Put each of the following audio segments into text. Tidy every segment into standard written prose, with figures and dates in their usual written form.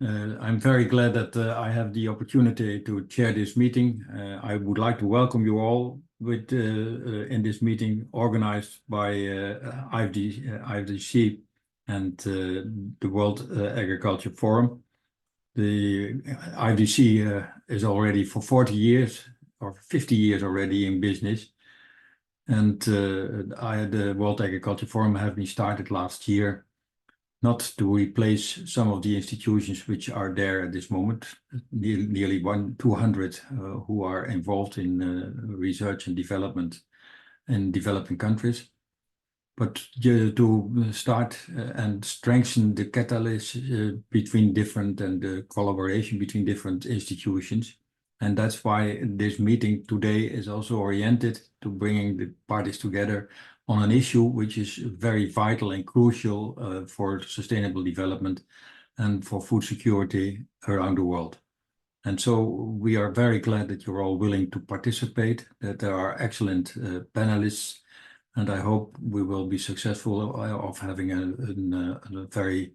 I'm very glad that I have the opportunity to chair this meeting. I would like to welcome you all in this meeting organized by IFDC and the World Agriculture Forum. The IFDC is already for 40 years or 50 years already in business. And the World Agriculture Forum have been started last year, not to replace some of the institutions which are there at this moment, nearly 200 who are involved in research and development in developing countries, but to start and strengthen the catalyst between different and the collaboration between different institutions. And that's why this meeting today is also oriented to bringing the parties together on an issue which is very vital and crucial for sustainable development and for food security around the world. And so we are very glad that you're all willing to participate, that there are excellent panelists, and I hope we will be successful of having a very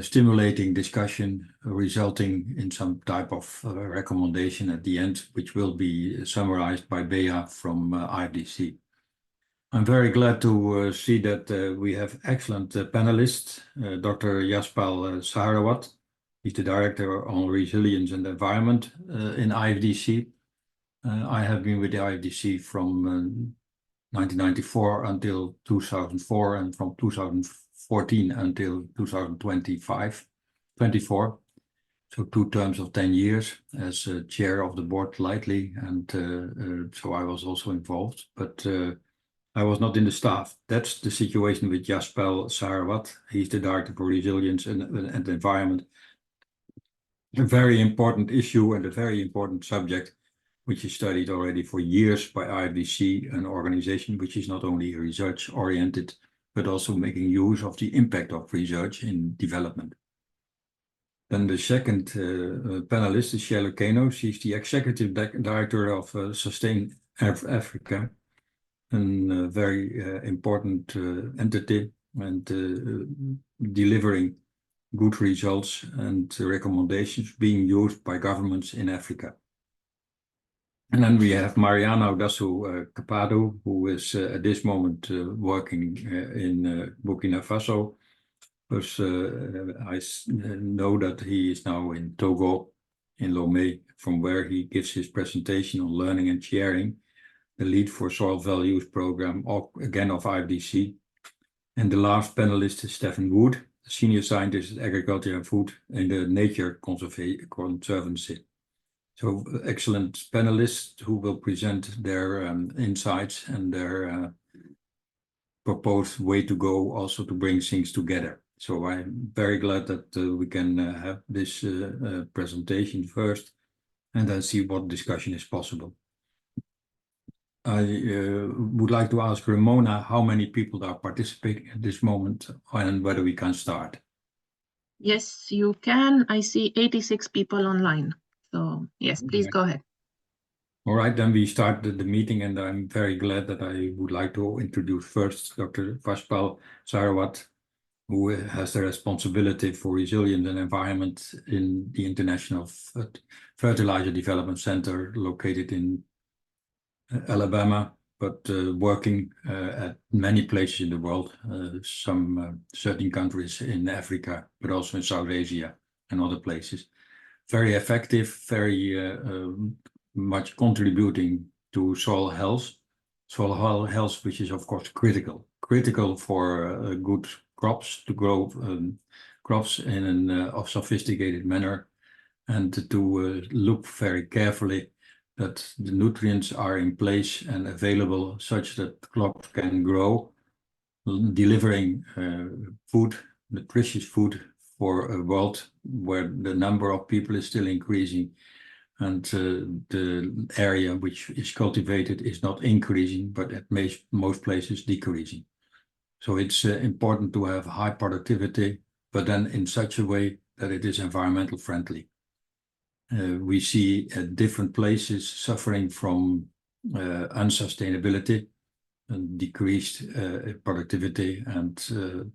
stimulating discussion resulting in some type of recommendation at the end, which will be summarized by Bea from IFDC. I'm very glad to see that we have excellent panelists. Dr. Yashpal Sahrawat, he's the Director on Resilience and Environment in IFDC. I have been with the IFDC from 1994 until 2004 and from 2014 until 2024. So 2 terms of 10 years as chair of the board lightly, and so I was also involved, but I was not in the staff. That's the situation with Yashpal Sahrawat. He's the Director for Resilience and Environment. A very important issue and a very important subject, which is studied already for years by IFDC, an organization which is not only research-oriented, but also making use of the impact of research in development. Then the second panelist is Shelley Kano. She's the Executive Director of Sustain Africa, a very important entity and delivering good results and recommendations being used by governments in Africa. And then we have Mariana Odasu Capado, who is at this moment working in Burkina Faso. Because I know that he is now in Togo, in Lomé, from where he gives his presentation on learning and sharing, the lead for soil values program, again of IFDC. And the last panelist is Stephen Wood, Senior Scientist at Agriculture and Food in the Nature Conservancy. So excellent panelists who will present their insights and their proposed way to go, also to bring things together. So I'm very glad that we can have this presentation first and then see what discussion is possible. I would like to ask Ramona how many people are participating at this moment and whether we can start. Yes, you can. I see 86 people online. So yes, please go ahead. All right, then we start the meeting, and I'm very glad that I would like to introduce first Dr. Yashpal Sahrawat, who has the responsibility for resilience and environment in the International Fertilizer Development Center located in Alabama, but working at many places in the world, some 13 countries in Africa, but also in South Asia and other places. Very effective, very much contributing to soil health, which is of course critical for good crops, to grow crops in a sophisticated manner, and to look very carefully that the nutrients are in place and available such that crops can grow, delivering food, nutritious food for a world where the number of people is still increasing and the area which is cultivated is not increasing, but at most places decreasing. So it's important to have high productivity, but then in such a way that it is environmental friendly. We see different places suffering from unsustainability and decreased productivity and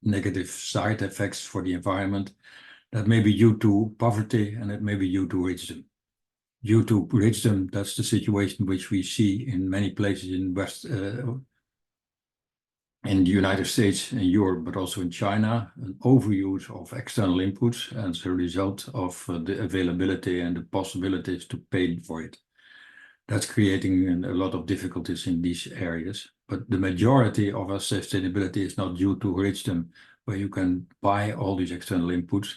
negative side effects for the environment. That may be due to poverty and it may be due to richdom. Due to richdom, that's the situation which we see in many places in in the United States and Europe, but also in China, an overuse of external inputs as a result of the availability and the possibilities to pay for it. That's creating a lot of difficulties in these areas. But the majority of our sustainability is not due to richdom, where you can buy all these external inputs,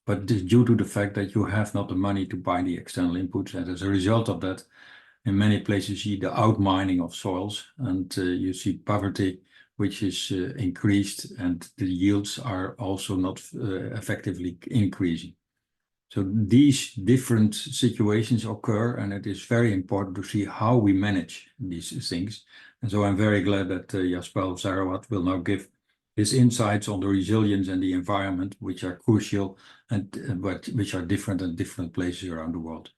but it is due to the fact that you have not the money to buy the external inputs. And as a result of that, in many places, you see the outmining of soils and you see poverty, which is increased, and the yields are also not effectively increasing. So these different situations occur, and it is very important to see how we manage these things. And so I'm very glad that Jaspal Sarawat will now give his insights on the resilience and the environment, which are crucial and which are different in different places around the world.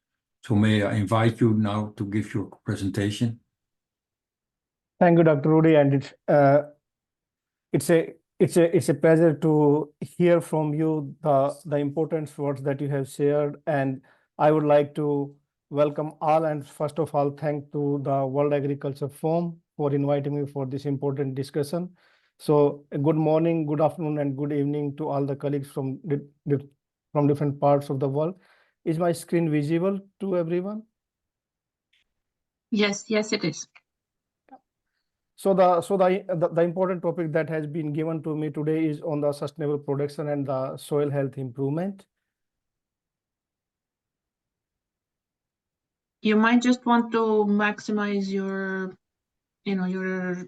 So may I invite you now to give your presentation? Thank you, Dr. Rudy, and it's a pleasure to hear from you the important words that you have shared, and I would like to welcome all, and first of all, thank to the World Agriculture Forum for inviting me for this important discussion. So good morning, good afternoon, and good evening to all the colleagues from different parts of the world. Is my screen visible to everyone? Yes, it is. So the important topic that has been given to me today is on the sustainable production and the soil health improvement. You might just want to maximize your, your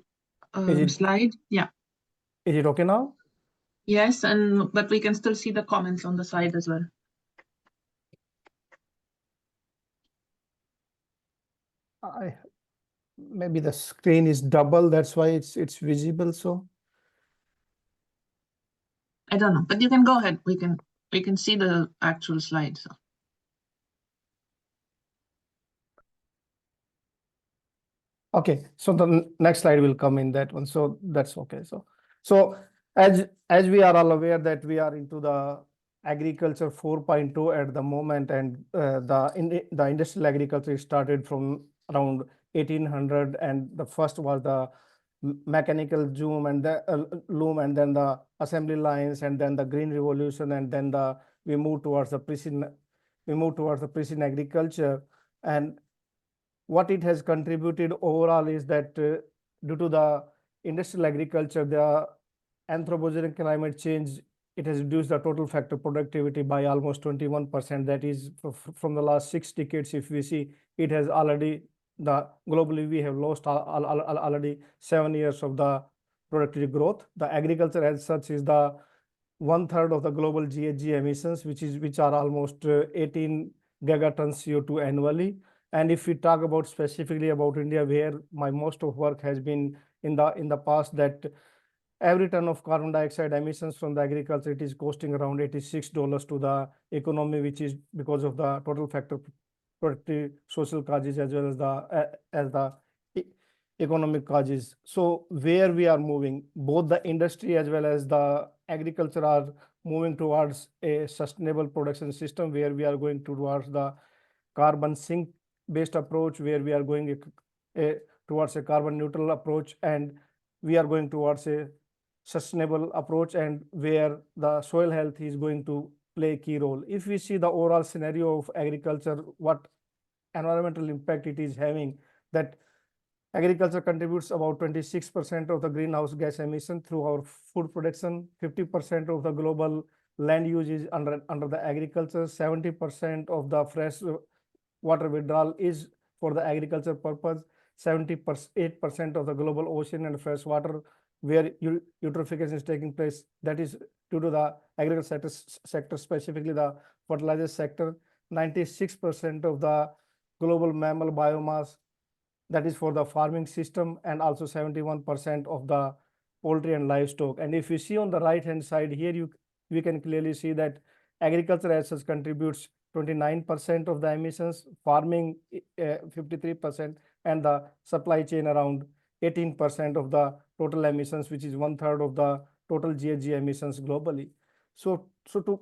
slide. Yeah. Is it okay now? Yes, but we can still see the comments on the side as well. Maybe the screen is double, that's why it's visible. So I don't know, but you can go ahead. We can see the actual slide. So. okay, so the next slide will come in that one. So that's okay. So as we are all aware that we are into the agriculture 4.2 at the moment, and the industrial agriculture started from around 1800, and the first was the mechanical loom and then the assembly lines, and then the green revolution, and then we moved towards the precision agriculture. And what it has contributed overall is that due to the industrial agriculture, the anthropogenic climate change, it has reduced the total factor productivity by almost 21%. That is from the last 6 decades. If we see, it has already globally we have lost already 7 years of the productivity growth. The agriculture as such is the 1/3 of the global GHG emissions, which are almost 18 gigatons CO2 annually. And if we talk about specifically about India, where my most of work has been in the past, that every ton of carbon dioxide emissions from the agriculture, it is costing around $86 to the economy, which is because of the total factor productive social causes as well as the economic causes. So where we are moving, both the industry as well as the agriculture are moving towards a sustainable production system, where we are going towards the carbon sink based approach, where we are going towards a carbon neutral approach, and we are going towards a sustainable approach, and where the soil health is going to play a key role. If we see the overall scenario of agriculture, what environmental impact it is having, that agriculture contributes about 26% of the greenhouse gas emission through our food production. 50% of the global land use is under the agriculture. 70% of the fresh water withdrawal is for the agriculture purpose. 78% of the global ocean and fresh water where eutrophication is taking place, that is due to the agriculture sector, specifically the fertilizer sector. 96% of the global mammal biomass, that is for the farming system, and also 71% of the poultry and livestock. And if you see on the right hand side here, we can clearly see that agriculture as such contributes 29% of the emissions, farming 53%, and the supply chain around 18% of the total emissions, which is 1/3 of the total GHG emissions globally. So to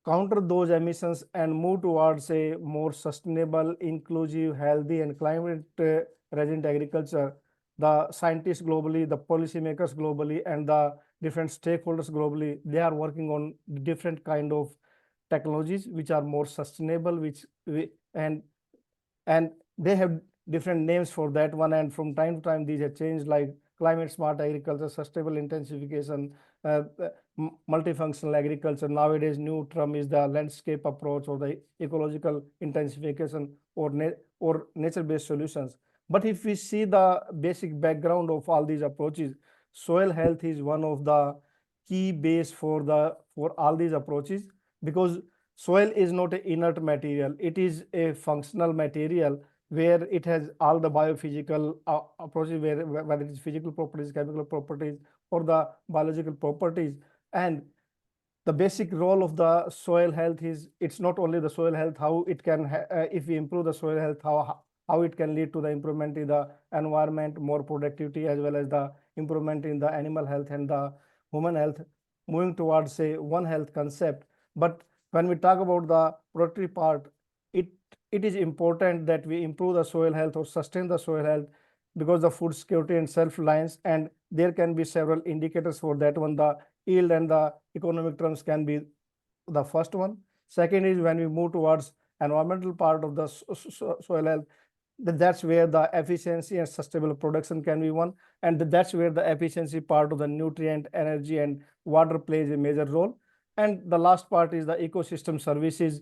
counter those emissions and move towards a more sustainable, inclusive, healthy, and climate resilient agriculture, the scientists globally, the policymakers globally, and the different stakeholders globally, they are working on different kind of technologies which are more sustainable, and they have different names for that one. And from time to time, these have changed, like climate smart agriculture, sustainable intensification, multifunctional agriculture. Nowadays, new term is the landscape approach, or the ecological intensification, or nature-based solutions. But if we see the basic background of all these approaches, soil health is one of the key base for all these approaches, because soil is not an inert material, it is a functional material where it has all the biophysical approaches, whether it is physical properties, chemical properties, or the biological properties. And the basic role of the soil health is, it's not only the soil health, how it can, if we improve the soil health, how it can lead to the improvement in the environment, more productivity, as well as the improvement in the animal health and the human health, moving towards a One Health concept. But when we talk about the productivity part, it is important that we improve the soil health or sustain the soil health, because the food security and self-reliance, and there can be several indicators for that one. The yield and the economic terms can be the first one. Second is when we move towards environmental part of the soil health, that's where the efficiency and sustainable production can be one, and that's where the efficiency part of the nutrient, energy, and water plays a major role. And the last part is the ecosystem services,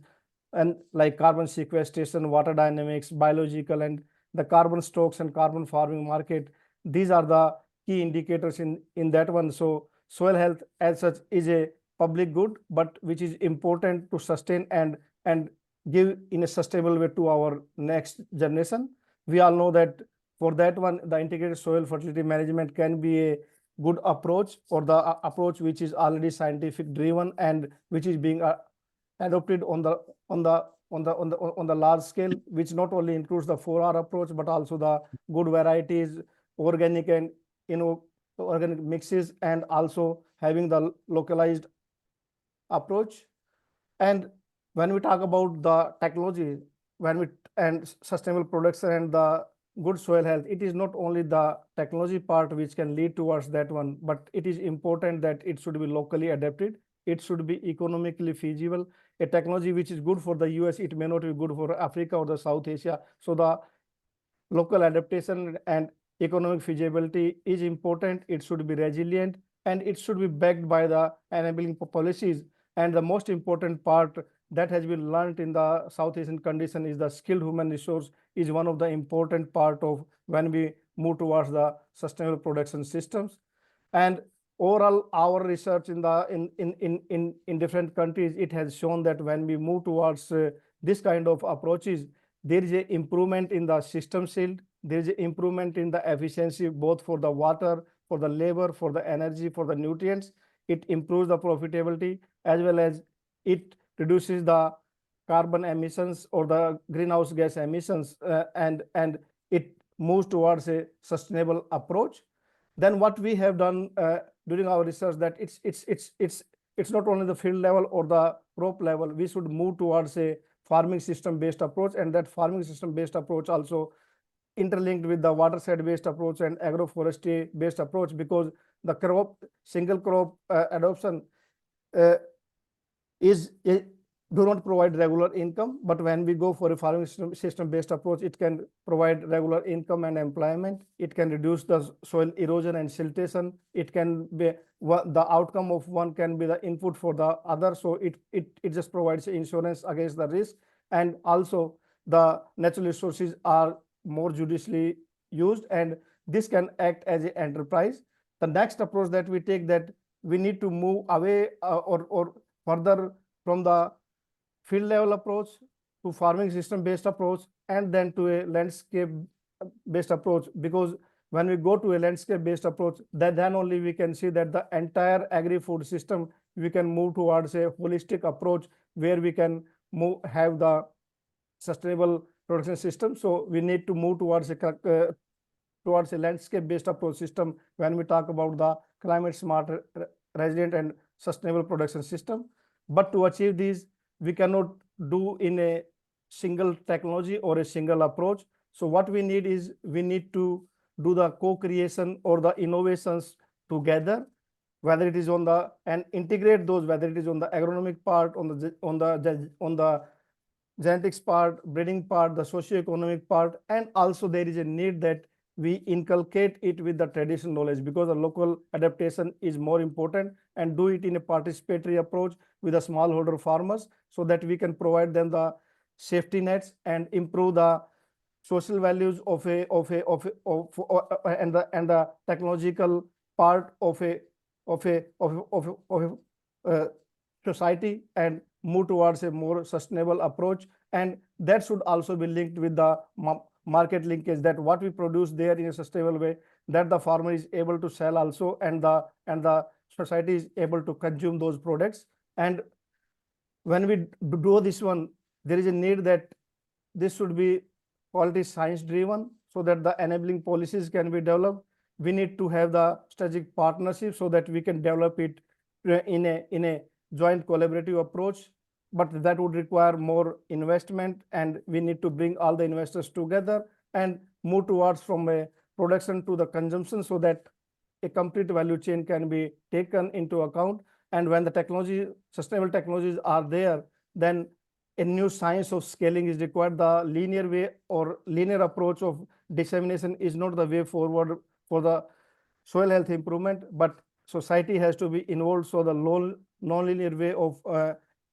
and like carbon sequestration, water dynamics, biological, and the carbon stocks and carbon farming market. These are the key indicators in that one. So soil health as such is a public good, but which is important to sustain and give in a sustainable way to our next generation. We all know that for that one, the integrated soil fertility management can be a good approach, or the approach which is already scientific driven and which is being adopted on the large scale, which not only includes the 4R approach, but also the good varieties, organic and organic mixes, and also having the localized approach. And when we talk about the technology, and sustainable production and the good soil health, it is not only the technology part which can lead towards that one, but it is important that it should be locally adapted. It should be economically feasible. A technology which is good for the US, it may not be good for Africa or the South Asia. So the local adaptation and economic feasibility is important. It should be resilient, and it should be backed by the enabling policies. And the most important part that has been learned in the South Asian condition is the skilled human resource is one of the important part of when we move towards the sustainable production systems. And overall, our research in different countries, it has shown that when we move towards this kind of approaches, there is an improvement in the system yield, there is an improvement in the efficiency, both for the water, for the labor, for the energy, for the nutrients. It improves the profitability, as well as it reduces the carbon emissions or the greenhouse gas emissions, and it moves towards a sustainable approach. Then what we have done during our research, that it's not only the field level or the crop level, we should move towards a farming system based approach, and that farming system based approach also interlinked with the watershed based approach and agroforestry based approach, because the single crop adoption do not provide regular income. But when we go for a farming system based approach, it can provide regular income and employment. It can reduce the soil erosion and siltation. It can be the outcome of one can be the input for the other. So it just provides insurance against the risk, and also the natural resources are more judiciously used, and this can act as an enterprise. The next approach that we take, that we need to move away or further from the field level approach to farming system based approach, and then to a landscape based approach, because when we go to a landscape based approach, then only we can see that the entire agri-food system, we can move towards a holistic approach where we can have the sustainable production system. So we need to move towards a landscape based approach system when we talk about the climate smart, resilient, and sustainable production system. But to achieve these, we cannot do in a single technology or a single approach. So what we need is we need to do the co-creation or the innovations together, whether it is on the and integrate those, whether it is on the agronomic part, on the genetics part, breeding part, the socio-economic part, and also there is a need that we inculcate it with the traditional knowledge, because the local adaptation is more important, and do it in a participatory approach with the smallholder farmers, so that we can provide them the safety nets and improve the social values of and the technological part of a society, and move towards a more sustainable approach. And that should also be linked with the market linkage, that what we produce there in a sustainable way, that the farmer is able to sell also, and the society is able to consume those products. And when we do this one, there is a need that this should be quality science driven, so that the enabling policies can be developed. We need to have the strategic partnership so that we can develop it in a joint collaborative approach, but that would require more investment, and we need to bring all the investors together and move towards from a production to the consumption, so that a complete value chain can be taken into account. And when the sustainable technologies are there, then a new science of scaling is required. The linear way or linear approach of dissemination is not the way forward for the soil health improvement, but society has to be involved. So the non-linear way of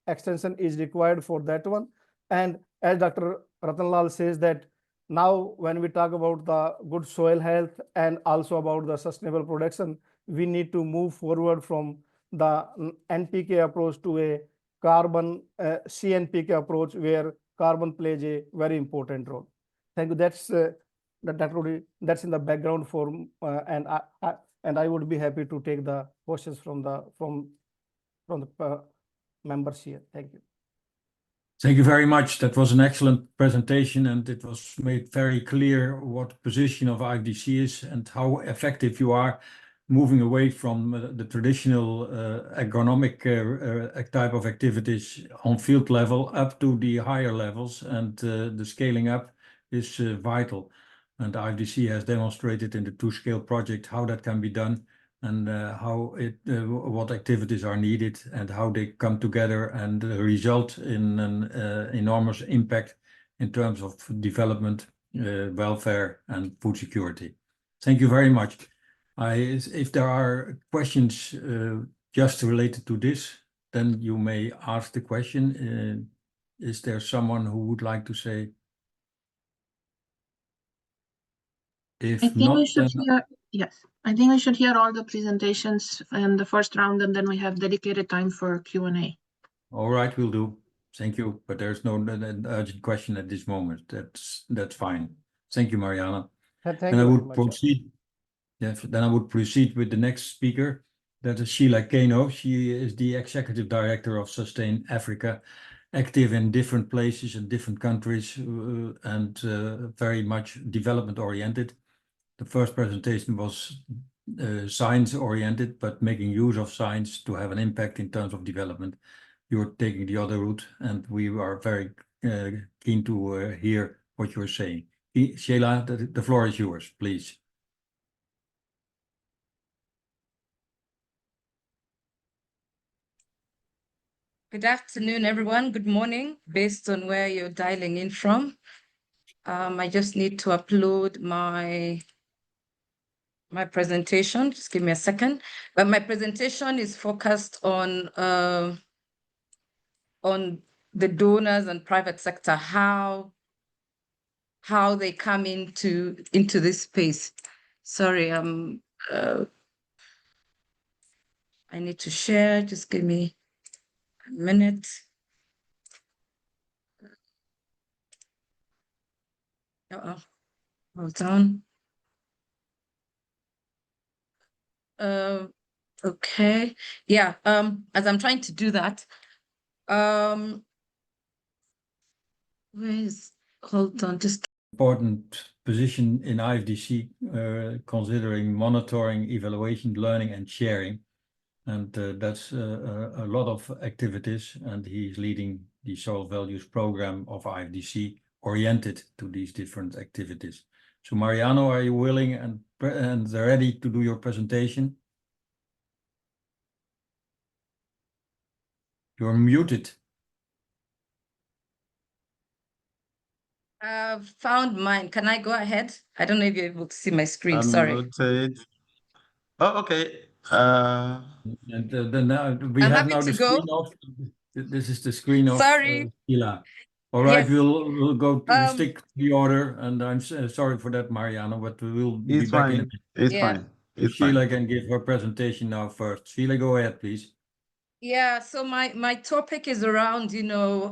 extension is required for that one. And as Dr. Ratanlal says, that now when we talk about the good soil health and also about the sustainable production, we need to move forward from the NPK approach to a carbon CNPK approach, where carbon plays a very important role. Thank you. That's that's in the background for and I would be happy to take the questions from the members here. Thank you. Thank you very much. That was an excellent presentation, and it was made very clear what position of IFDC is and how effective you are moving away from the traditional agronomic type of activities on field level up to the higher levels, and the scaling up is vital. And IFDC has demonstrated in the 2Scale project how that can be done, and what activities are needed and how they come together and result in an enormous impact in terms of development, welfare, and food security. Thank you very much. If there are questions just related to this, then you may ask the question. Is there someone who would like to say? If I think not, we should hear, yes, I think we should hear all the presentations in the first round, and then we have dedicated time for Q&A. All right, we'll do. Thank you. But there's no urgent question at this moment. That's fine. Thank you, Mariana. Thank and you I very would much. proceed. Yes, then I would proceed with the next speaker. That is Sheila Kano. She is the Executive Director of Sustain Africa, active in different places and different countries, and very much development oriented. The first presentation was science oriented, but making use of science to have an impact in terms of development. You're taking the other route, and we are very keen to hear what you're saying. Sheila, the floor is yours, please. Good afternoon, everyone. Good morning, based on where you're dialing in from. I just need to upload my presentation. Just give me a second. But my presentation is focused on the donors and private sector, how they come into this space. Sorry, I need to share. Just give me a minute. Hold on. Okay. Yeah. As I'm trying to do that, hold on, just Important position in IFDC, considering monitoring, evaluation, learning, and sharing. And that's a lot of activities, and he's leading the soil values program of IFDC oriented to these different activities. So Mariano, are you willing and ready to do your presentation? You're muted. I've found mine. Can I go ahead? I don't know if you're able to see my screen. I'm Sorry. muted. Oh, okay. And then we I'm have happy now to the go. screen of. This is the screen of Sorry. Sheila. All right, Yes. we'll go to Um, stick to the order, and I'm sorry for that, Mariano, but we'll be It's back in a fine. minute. It's Yeah. fine. If It's Sheila fine. can give her presentation now first. Sheila, go ahead, please. Yeah, so my topic is around,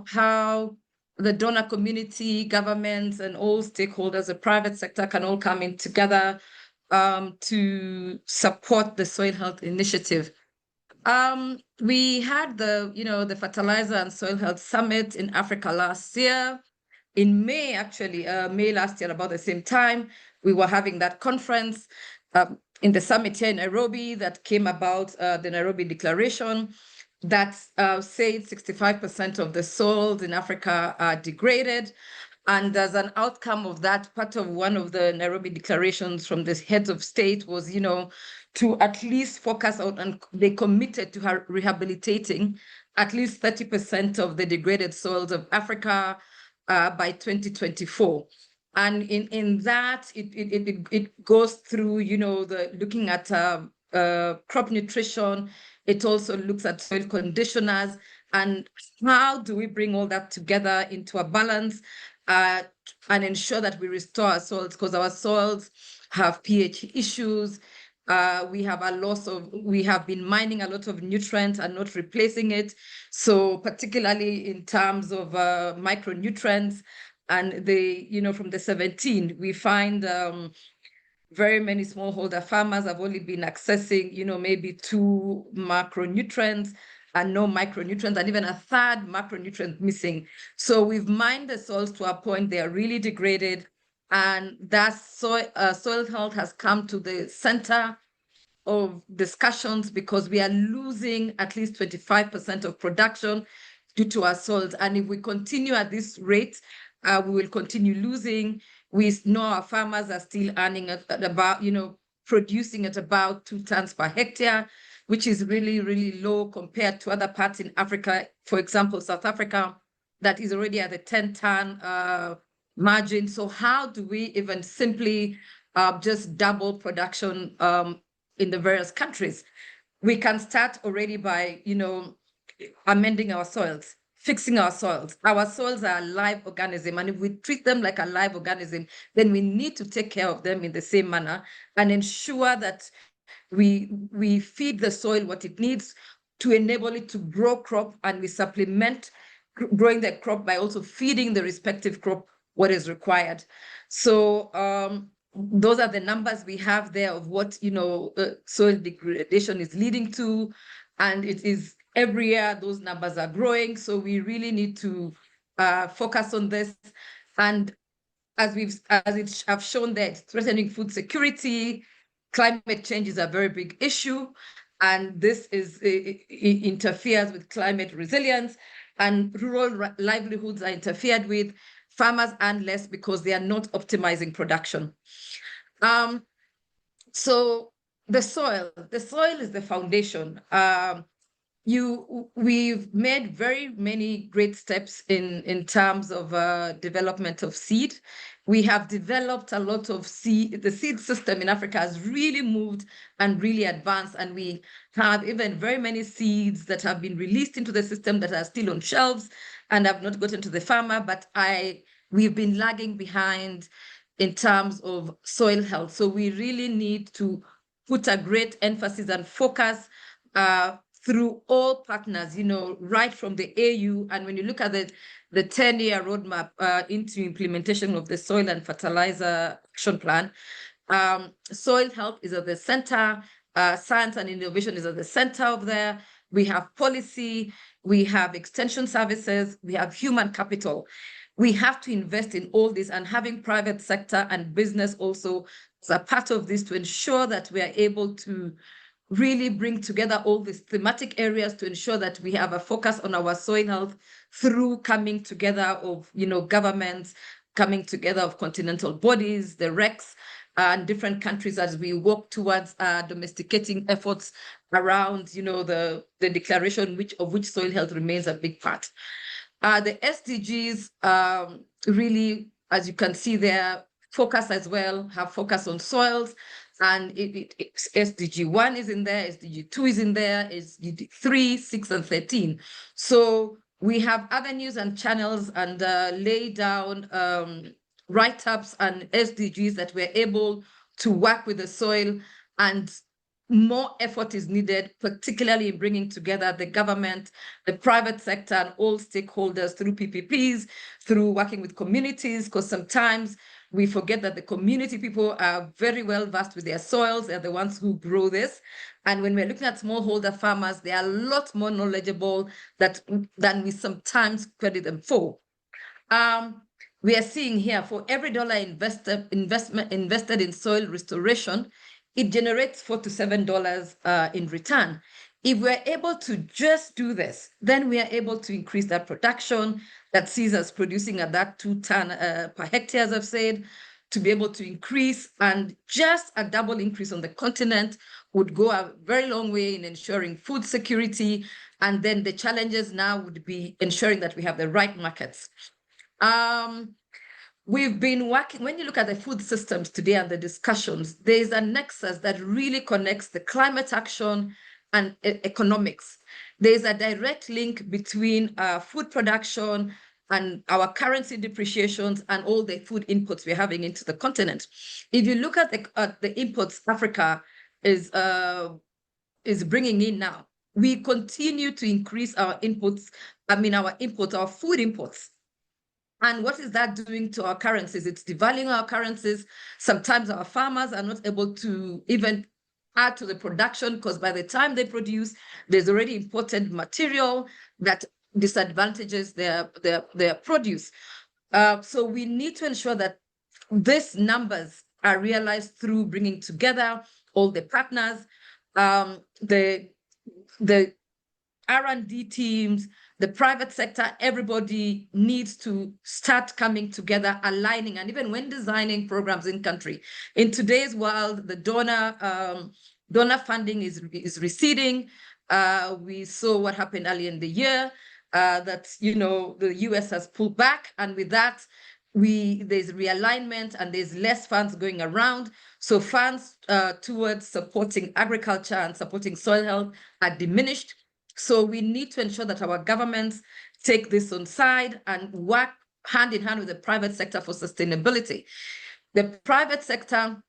how the donor community, governments, and all stakeholders, the private sector can all come in together to support the soil health initiative. We had the Fertilizer and Soil Health Summit in Africa last year. In May, actually, May last year, about the same time, we were having that conference in the summit here in Nairobi that came about the Nairobi Declaration that said 65% of the soils in Africa are degraded. And as an outcome of that, part of one of the Nairobi declarations from the heads of state was, to at least focus on, and they committed to rehabilitating at least 30% of the degraded soils of Africa by 2024. And in that, it goes through, the looking at crop nutrition. It also looks at soil conditioners and how do we bring all that together into a balance and ensure that we restore our soils, because our soils have pH issues. We have been mining a lot of nutrients and not replacing it. So particularly in terms of micronutrients, and from the 17, we find very many smallholder farmers have only been accessing, maybe 2 macronutrients and no micronutrients, and even a third macronutrient missing. So we've mined the soils to a point they are really degraded, and that soil health has come to the center of discussions because we are losing at least 25% of production due to our soils. And if we continue at this rate, we will continue losing. We know our farmers are still earning at about, producing at about 2 tons per hectare, which is really, really low compared to other parts in Africa. For example, South Africa, that is already at the 10-ton margin. So how do we even simply just double production in the various countries? We can start already by, amending our soils, fixing our soils. Our soils are a live organism, and if we treat them like a live organism, then we need to take care of them in the same manner and ensure that we feed the soil what it needs to enable it to grow crop, and we supplement growing the crop by also feeding the respective crop what is required. So those are the numbers we have there of what soil degradation is leading to, and it is every year those numbers are growing. So we really need to focus on this. And as it have shown there, it's threatening food security. Climate change is a very big issue, and this interferes with climate resilience, and rural livelihoods are interfered with. Farmers earn less because they are not optimizing production. So the soil is the foundation. We've made very many great steps in terms of development of seed. We have developed a lot of seed. The seed system in Africa has really moved and really advanced, and we have even very many seeds that have been released into the system that are still on shelves and have not gotten to the farmer. But we've been lagging behind in terms of soil health. So we really need to put a great emphasis and focus through all partners, right from the AU. And when you look at the 10-year roadmap into implementation of the Soil and Fertilizer Action Plan, soil health is at the center, science and innovation is at the center of there. We have policy, we have extension services, we have human capital. We have to invest in all this, and having private sector and business also as a part of this to ensure that we are able to really bring together all these thematic areas to ensure that we have a focus on our soil health through coming together of, governments, coming together of continental bodies, the RECs, and different countries as we work towards domesticating efforts around, the declaration of which soil health remains a big part. The SDGs really, as you can see there, focus as well, have focus on soils, and SDG 1 is in there, SDG 2 is in there, SDG 3, 6, and 13. So we have avenues and channels and lay down write-ups and SDGs that we're able to work with the soil, and more effort is needed, particularly in bringing together the government, the private sector, and all stakeholders through PPPs, through working with communities, because sometimes we forget that the community people are very well versed with their soils. They're the ones who grow this. And when we're looking at smallholder farmers, they are a lot more knowledgeable than we sometimes credit them for. We are seeing here, for every dollar invested in soil restoration, it generates $4 to $7 in return. If we're able to just do this, then we are able to increase that production that sees us producing at that 2 ton per hectare, as I've said, to be able to increase, and just a double increase on the continent would go a very long way in ensuring food security. And then the challenges now would be ensuring that we have the right markets. We've been working, when you look at the food systems today and the discussions, there's a nexus that really connects the climate action and economics. There's a direct link between food production and our currency depreciations and all the food inputs we're having into the continent. If you look at the inputs Africa is bringing in now, we continue to increase our inputs, our food inputs. And what is that doing to our currencies? It's devaluing our currencies. Sometimes our farmers are not able to even add to the production, because by the time they produce, there's already imported material that disadvantages their produce. So we need to ensure that these numbers are realized through bringing together all the partners, the R&D teams, the private sector. Everybody needs to start coming together, aligning, and even when designing programs in country. In today's world, the donor funding is receding. We saw what happened earlier in the year, that the US has pulled back, and with that, there's realignment and there's less funds going around. So funds towards supporting agriculture and supporting soil health are diminished. So we need to ensure that our governments take this on side and work hand in hand with the private sector for sustainability. The private sector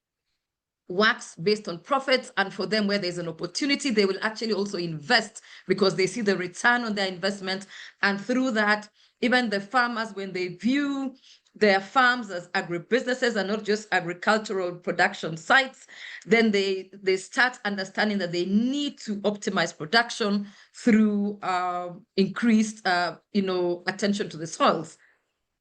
works based on profits, and for them, where there's an opportunity, they will actually also invest because they see the return on their investment. And through that, even the farmers, when they view their farms as agribusinesses and not just agricultural production sites, then they start understanding that they need to optimize production through increased attention to the soils.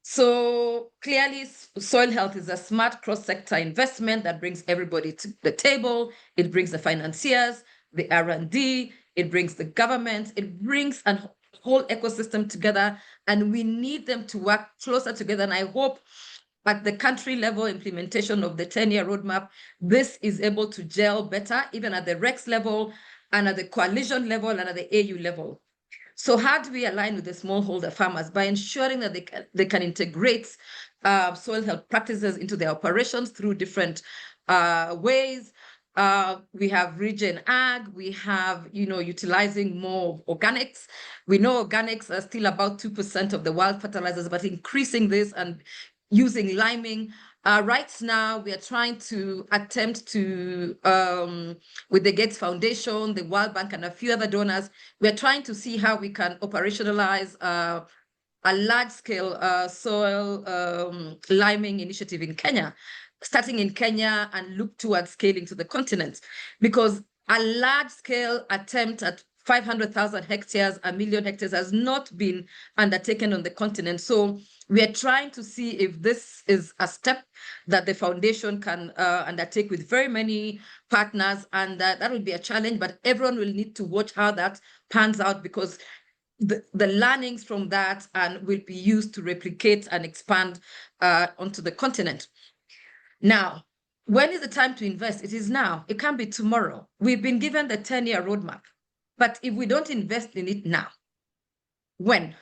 So clearly, soil health is a smart cross-sector investment that brings everybody to the table. It brings the financiers, the R&D, it brings the government, it brings a whole ecosystem together, and we need them to work closer together. And I hope at the country level implementation of the 10-year roadmap, this is able to gel better, even at the RECs level and at the coalition level and at the AU level. So how do we align with the smallholder farmers? By ensuring that they can integrate soil health practices into their operations through different ways. We have regen ag, we have, utilizing more organics. We know organics are still about 2% of the wild fertilizers, but increasing this and using liming. Right now, we are trying to attempt to, with the Gates Foundation, the World Bank, and a few other donors, we're trying to see how we can operationalize a large-scale soil liming initiative in Kenya, starting in Kenya and look towards scaling to the continent. Because a large-scale attempt at 500,000 hectares, 1 million hectares has not been undertaken on the continent. So we are trying to see if this is a step that the foundation can undertake with very many partners, and that will be a challenge, but everyone will need to watch how that pans out, because the learnings from that and will be used to replicate and expand onto the continent. Now, when is the time to invest? It is now. It can't be tomorrow. We've been given the 10-year roadmap, but if we don't invest in it now, when?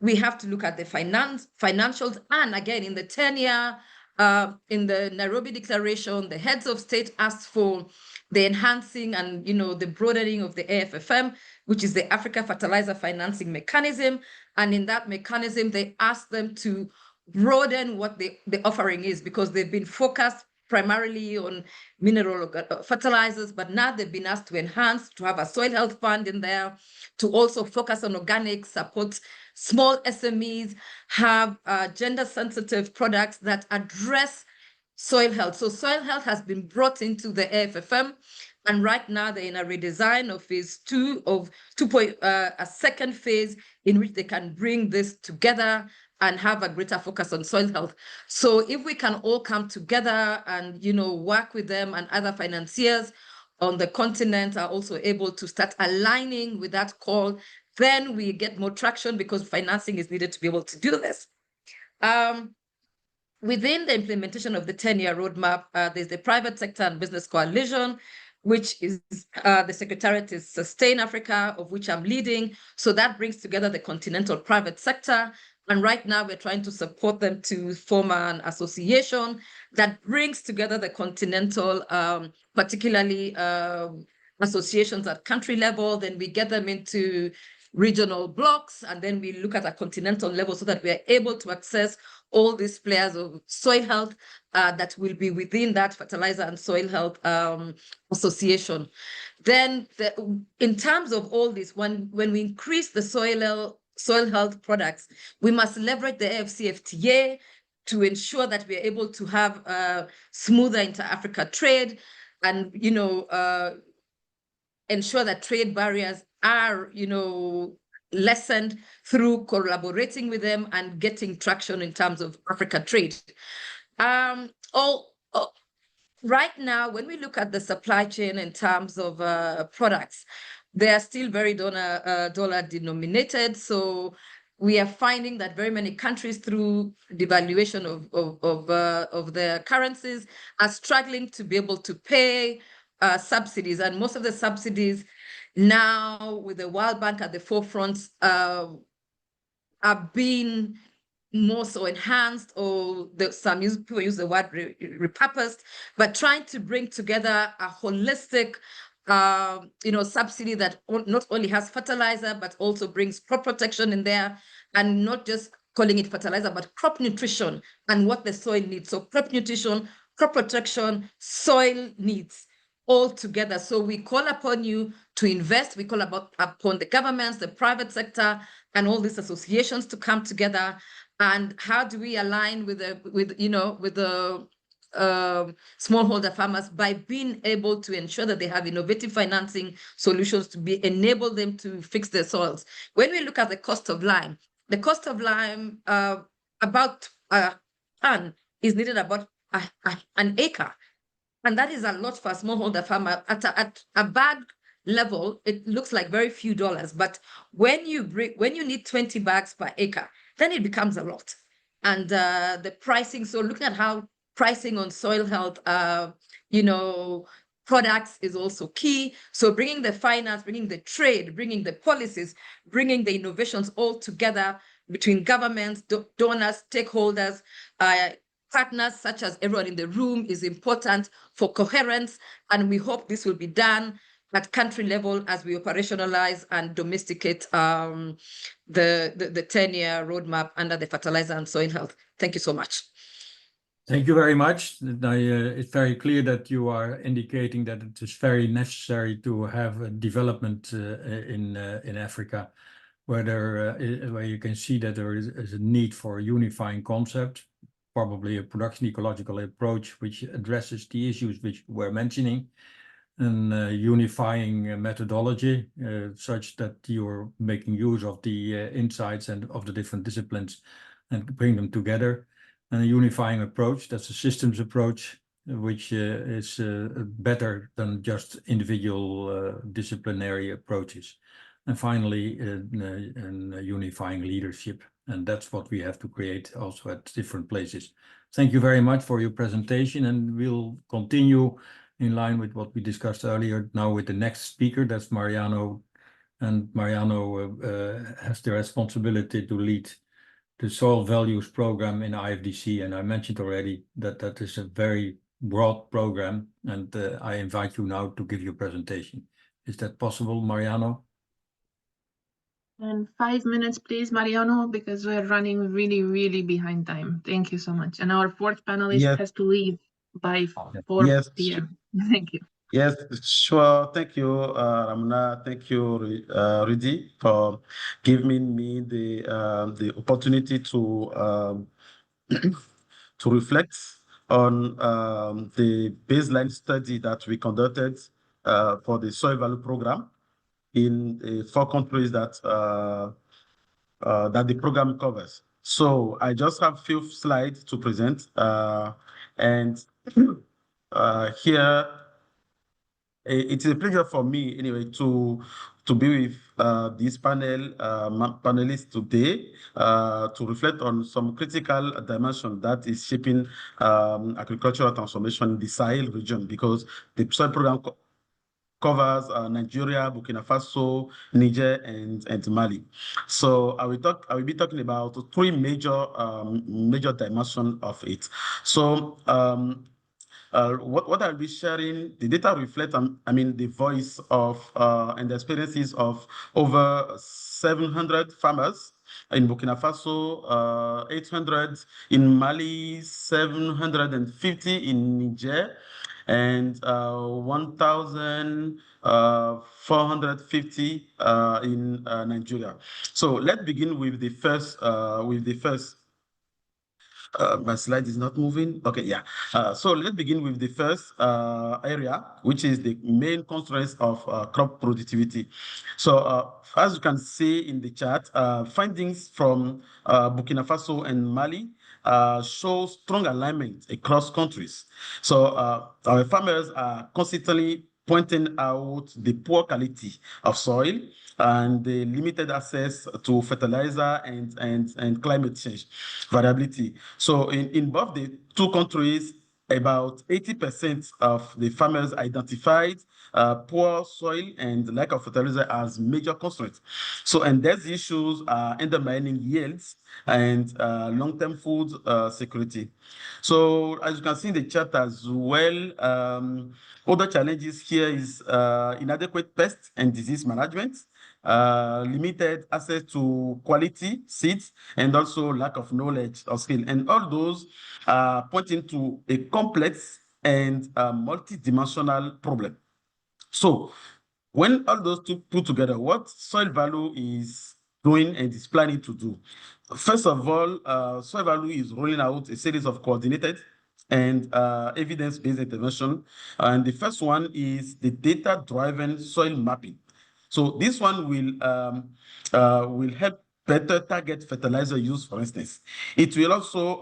We have to look at the financials, and again, in the 10-year, in the Nairobi Declaration, the heads of state asked for the enhancing and the broadening of the AFFM, which is the Africa Fertilizer Financing Mechanism. And in that mechanism, they asked them to broaden what the offering is, because they've been focused primarily on mineral fertilizers, but now they've been asked to enhance, to have a soil health fund in there, to also focus on organic, support small SMEs, have gender-sensitive products that address soil health. So soil health has been brought into the AFFM, and right now they're in a redesign of phase 2 of a second phase in which they can bring this together and have a greater focus on soil health. So if we can all come together and work with them, and other financiers on the continent are also able to start aligning with that call, then we get more traction, because financing is needed to be able to do this. Within the implementation of the 10-year roadmap, there's the private sector and business coalition, which is the Secretariat is Sustain Africa, of which I'm leading. So that brings together the continental private sector. And right now we're trying to support them to form an association that brings together the continental, particularly associations at country level. Then we get them into regional blocks, and then we look at a continental level, so that we are able to access all these players of soil health that will be within that fertilizer and soil health association. Then in terms of all this, when we increase the soil health products, we must leverage the AfCFTA to ensure that we are able to have smoother inter-Africa trade, and ensure that trade barriers are lessened through collaborating with them and getting traction in terms of Africa trade. Right now, when we look at the supply chain in terms of products, they are still very dollar denominated. So we are finding that very many countries, through devaluation of their currencies, are struggling to be able to pay subsidies. And most of the subsidies now, with the World Bank at the forefront, are being more so enhanced, or some people use the word repurposed, but trying to bring together a holistic subsidy that not only has fertilizer, but also brings crop protection in there, and not just calling it fertilizer, but crop nutrition and what the soil needs. So crop nutrition, crop protection, soil needs all together. So we call upon you to invest. We call upon the governments, the private sector, and all these associations to come together. And how do we align with the smallholder farmers? By being able to ensure that they have innovative financing solutions to enable them to fix their soils. When we look at the cost of lime, about a ton is needed about an acre. And that is a lot for a smallholder farmer. At a bag level, it looks like very few dollars. But when you need 20 bags per acre, then it becomes a lot. And the pricing, so looking at how pricing on soil health, products is also key. So bringing the finance, bringing the trade, bringing the policies, bringing the innovations all together between governments, donors, stakeholders, partners such as everyone in the room is important for coherence. And we hope this will be done at country level as we operationalize and domesticate the 10-year roadmap under the fertilizer and soil health. Thank you so much. Thank you very much. It's very clear that you are indicating that it is very necessary to have a development in Africa, where you can see that there is a need for a unifying concept, probably a production ecological approach which addresses the issues which we're mentioning. an unifying methodology such that you're making use of the insights and of the different disciplines and bring them together. And a unifying approach, that's a systems approach, which is better than just individual disciplinary approaches. And finally, a unifying leadership. And that's what we have to create also at different places. Thank you very much for your presentation, and we'll continue in line with what we discussed earlier now with the next speaker, that's Mariano. And Mariano has the responsibility to lead the Soil Values Program in IFDC. And I mentioned already that that is a very broad program, and I invite you now to give your presentation. Is that possible, Mariano? And 5 minutes, please, Mariano, because we're running really, really behind time. Thank you so much. And our fourth panelist Yes. has to leave by 4 Yes. p.m. Thank you. Yes, sure. Thank you, Ramona. Thank you, Rudy, for giving me the opportunity to to reflect on the baseline study that we conducted for the soil value program in 4 countries that that the program covers. So I just have a few slides to present, and here it is a pleasure for me anyway to be with this panelists today to reflect on some critical dimension that is shaping agricultural transformation in the Sahel region, because the soil program covers Nigeria, Burkina Faso, Niger, and Mali. So I will be talking about 3 major dimensions of it. So what I'll be sharing, the data reflect, the voice of and the experiences of over 700 farmers in Burkina Faso, 800 in Mali, 750 in Niger, and 1,450 in Nigeria. So let's begin with the first. My slide is not moving. Okay, yeah. So let's begin with the first area, which is the main constraints of crop productivity. So as you can see in the chart, findings from Burkina Faso and Mali show strong alignment across countries. So our farmers are constantly pointing out the poor quality of soil and the limited access to fertilizer and climate change variability. So in both the 2 countries, about 80% of the farmers identified poor soil and lack of fertilizer as major constraints. So, and these issues are undermining yields and long-term food security. So, as you can see in the chart as well, other challenges here is inadequate pest and disease management, limited access to quality seeds, and also lack of knowledge or skill. And all those are pointing to a complex and multi-dimensional problem. So when all those 2 put together, what soil value is doing and is planning to do? First of all, soil value is rolling out a series of coordinated and evidence-based intervention. And the first one is the data-driven soil mapping. So this one will help better target fertilizer use, for instance. It will also,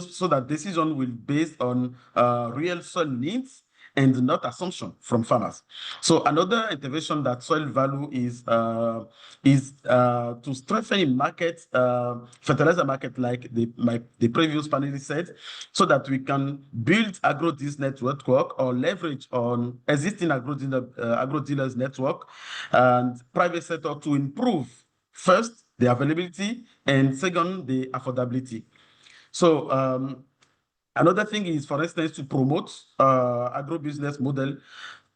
so that decision will be based on real soil needs and not assumption from farmers. So another intervention that soil value is to strengthen market, fertilizer market, like the previous panelist said, so that we can build agro-dealers network or leverage on existing agro-dealers network and private sector to improve, first, the availability, and second, the affordability. So another thing is, for instance, to promote agro-business model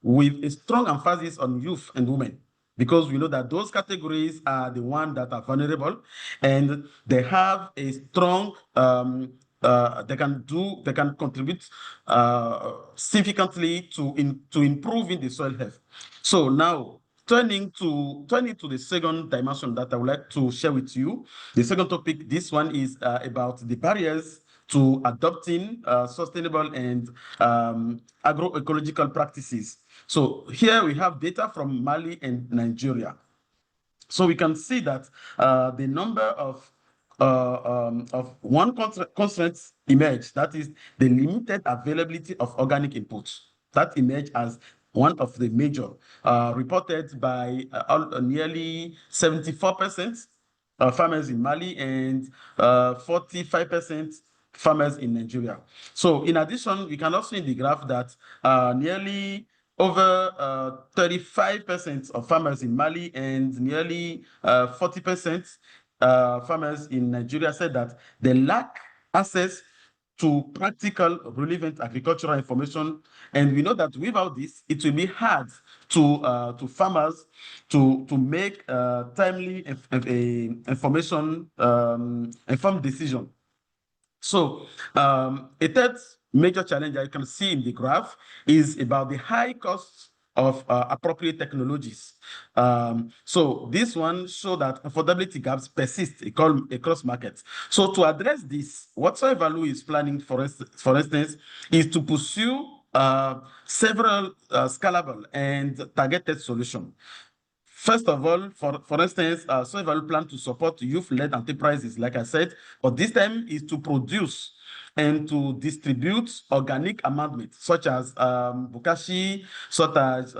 with a strong emphasis on youth and women, because we know that those categories are the ones that are vulnerable and they have a strong, they can contribute significantly to improving the soil health. So now, turning to the second dimension that I would like to share with you, the second topic, this one is about the barriers to adopting sustainable and agroecological practices. So here we have data from Mali and Nigeria. So we can see that the number of one constraint emerged, that is the limited availability of organic inputs. That emerged as one of the major, reported by nearly 74% farmers in Mali and 45% farmers in Nigeria. So in addition, we can also see in the graph that nearly over 35% of farmers in Mali and nearly 40% farmers in Nigeria said that they lack access to practical, relevant agricultural information. And we know that without this, it will be hard to farmers to make timely information, informed decision. So a third major challenge I can see in the graph is about the high cost of appropriate technologies. So this one shows that affordability gaps persist across markets. So to address this, what Soil Value is planning, for instance, is to pursue several scalable and targeted solutions. First of all, for instance, Soil Value plan to support youth-led enterprises, like I said, but this time is to produce and to distribute organic amendments, such as bokashi, such as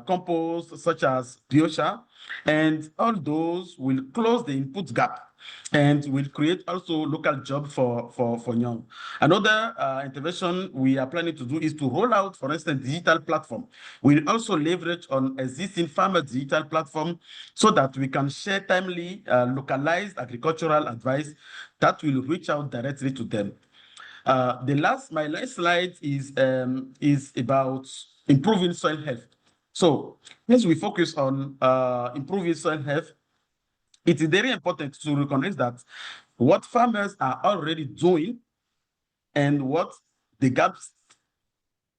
compost, such as biosha, and all those will close the input gap and will create also local job for young. Another intervention we are planning to do is to roll out, for instance, digital platform. We'll also leverage on existing farmer digital platform so that we can share timely, localized agricultural advice that will reach out directly to them. My last slide is about improving soil health. So as we focus on improving soil health, it is very important to recognize that what farmers are already doing and what the gaps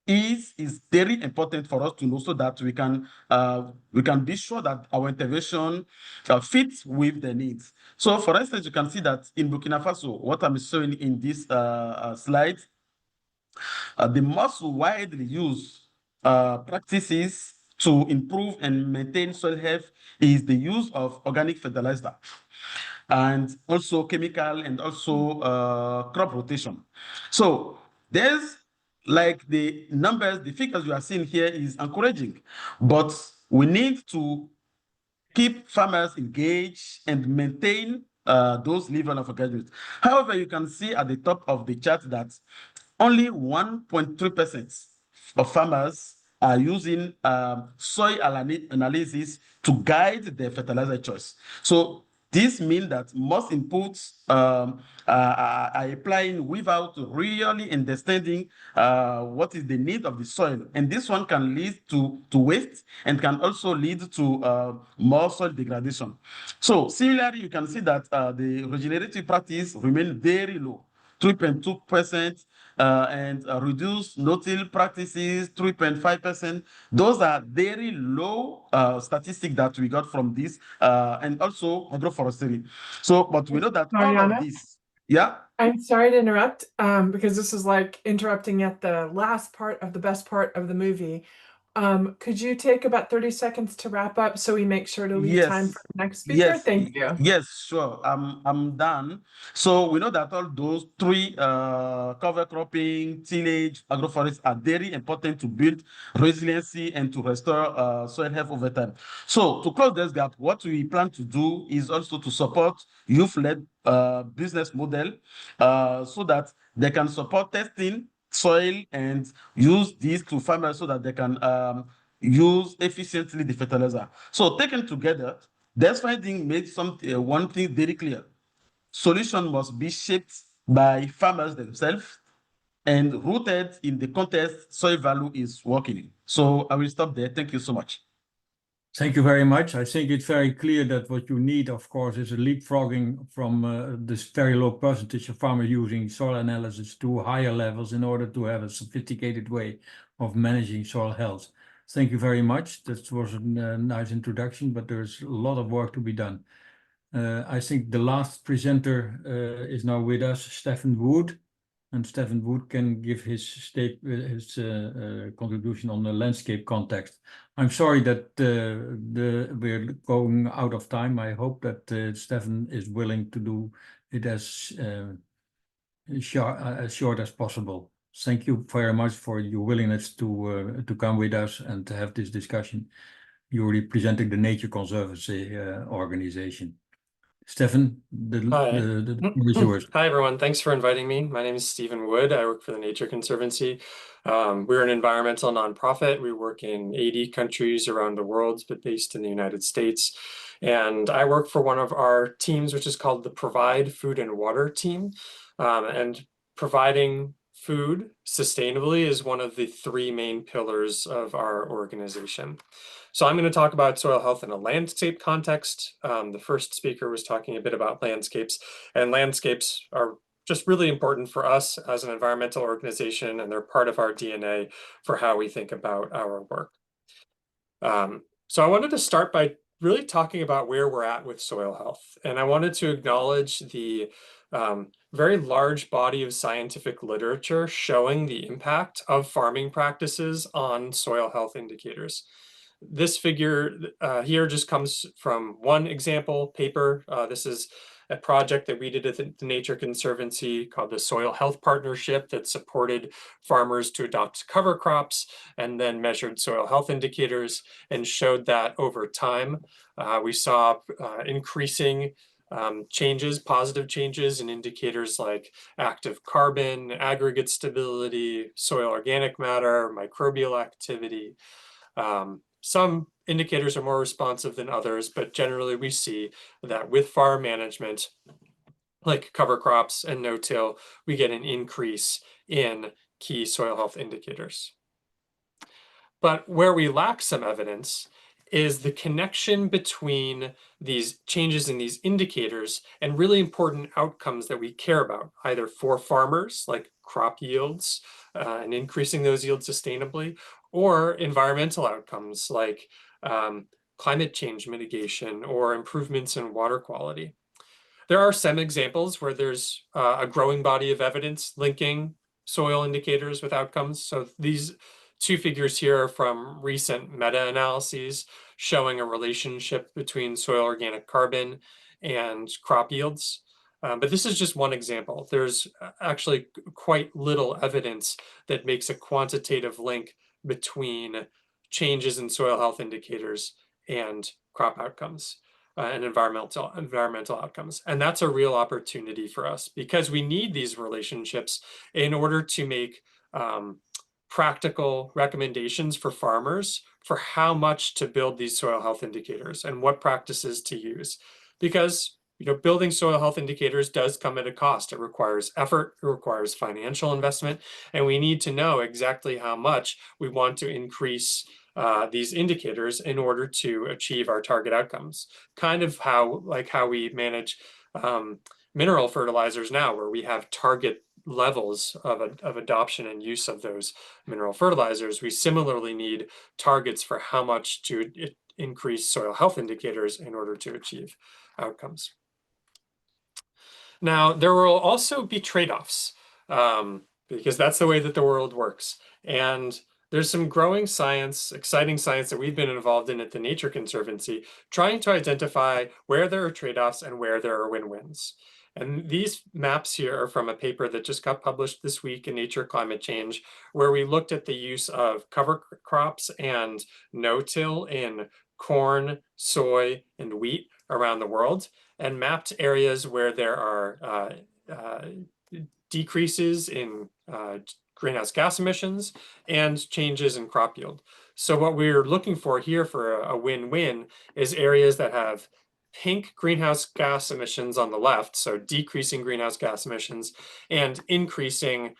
is very important for us to know, so that we can be sure that our intervention fits with the needs. So for instance, you can see that in Burkina Faso, what I'm showing in this slide, the most widely used practices to improve and maintain soil health is the use of organic fertilizer and also chemical and also crop rotation. So there's like the numbers, the figures you are seeing here is encouraging, but we need to keep farmers engaged and maintain those levels of engagement. However, you can see at the top of the chart that only 1.3% of farmers are using soil analysis to guide their fertilizer choice. So this means that most inputs are applying without really understanding what is the need of the soil. And this one can lead to waste and can also lead to more soil degradation. So similarly, you can see that the regenerative practice remain very low, 3.2%, and reduced no-till practices, 3.5%. Those are very low statistics that we got from this, and also agroforestry. So, but we know that all Mariana? of this, yeah? I'm sorry to interrupt, because this is like interrupting at the last part of the best part of the movie. Could you take about 30 seconds to wrap up so we make sure to leave time for the next speaker? Yes, Thank you. yes, sure. I'm done. So we know that all those three, cover cropping, tillage, agroforest, are very important to build resiliency and to restore soil health over time. So to close this gap, what we plan to do is also to support youth-led business model so that they can support testing soil and use these to farmers so that they can use efficiently the fertilizer. So taken together, this finding made one thing very clear. Solution must be shaped by farmers themselves and rooted in the context Soil Value is working in. So I will stop there. Thank you so much. Thank you very much. I think it's very clear that what you need, of course, is a leapfrogging from this very low percentage of farmers using soil analysis to higher levels in order to have a sophisticated way of managing soil health. Thank you very much. That was a nice introduction, but there's a lot of work to be done. I think the last presenter is now with us, Stephen Wood. and Stefan Wood can give his contribution on the landscape context. I'm sorry that we're going out of time. I hope that Stefan is willing to do it as short as possible. Thank you very much for your willingness to come with us and to have this discussion. You're representing the Nature Conservancy organization. Stefan, the floor is yours. Hi, everyone. Thanks for inviting me. My name is Stephen Wood. I work for the Nature Conservancy. We're an environmental nonprofit. We work in 80 countries around the world, but based in the United States. And I work for one of our teams, which is called the Provide Food and Water team. And providing food sustainably is one of the 3 main pillars of our organization. So I'm going to talk about soil health in a landscape context. The first speaker was talking a bit about landscapes, and landscapes are just really important for us as an environmental organization, and they're part of our DNA for how we think about our work. So I wanted to start by really talking about where we're at with soil health. And I wanted to acknowledge the very large body of scientific literature showing the impact of farming practices on soil health indicators. This figure here just comes from one example paper. This is a project that we did at the Nature Conservancy called the Soil Health Partnership that supported farmers to adopt cover crops and then measured soil health indicators and showed that over time we saw increasing changes, positive changes in indicators like active carbon, aggregate stability, soil organic matter, microbial activity. Some indicators are more responsive than others, but generally we see that with farm management, like cover crops and no-till, we get an increase in key soil health indicators. But where we lack some evidence is the connection between these changes in these indicators and really important outcomes that we care about, either for farmers, like crop yields and increasing those yields sustainably, or environmental outcomes like climate change mitigation or improvements in water quality. There are some examples where there's a growing body of evidence linking soil indicators with outcomes. So these 2 figures here are from recent meta-analyses showing a relationship between soil organic carbon and crop yields. But this is just one example. There's actually quite little evidence that makes a quantitative link between changes in soil health indicators and crop outcomes and environmental outcomes. And that's a real opportunity for us because we need these relationships in order to make practical recommendations for farmers for how much to build these soil health indicators and what practices to use. Because building soil health indicators does come at a cost. It requires effort, it requires financial investment, and we need to know exactly how much we want to increase these indicators in order to achieve our target outcomes. Kind of how we manage mineral fertilizers now, where we have target levels of adoption and use of those mineral fertilizers. We similarly need targets for how much to increase soil health indicators in order to achieve outcomes. Now, there will also be trade-offs because that's the way that the world works. And there's some growing science, exciting science that we've been involved in at the Nature Conservancy, trying to identify where there are trade-offs and where there are win-wins. And these maps here are from a paper that just got published this week in Nature Climate Change, where we looked at the use of cover crops and no-till in corn, soy, and wheat around the world, and mapped areas where there are decreases in greenhouse gas emissions and changes in crop yield. So what we're looking for here for a win-win is areas that have pink greenhouse gas emissions on the left, so decreasing greenhouse gas emissions, and increasing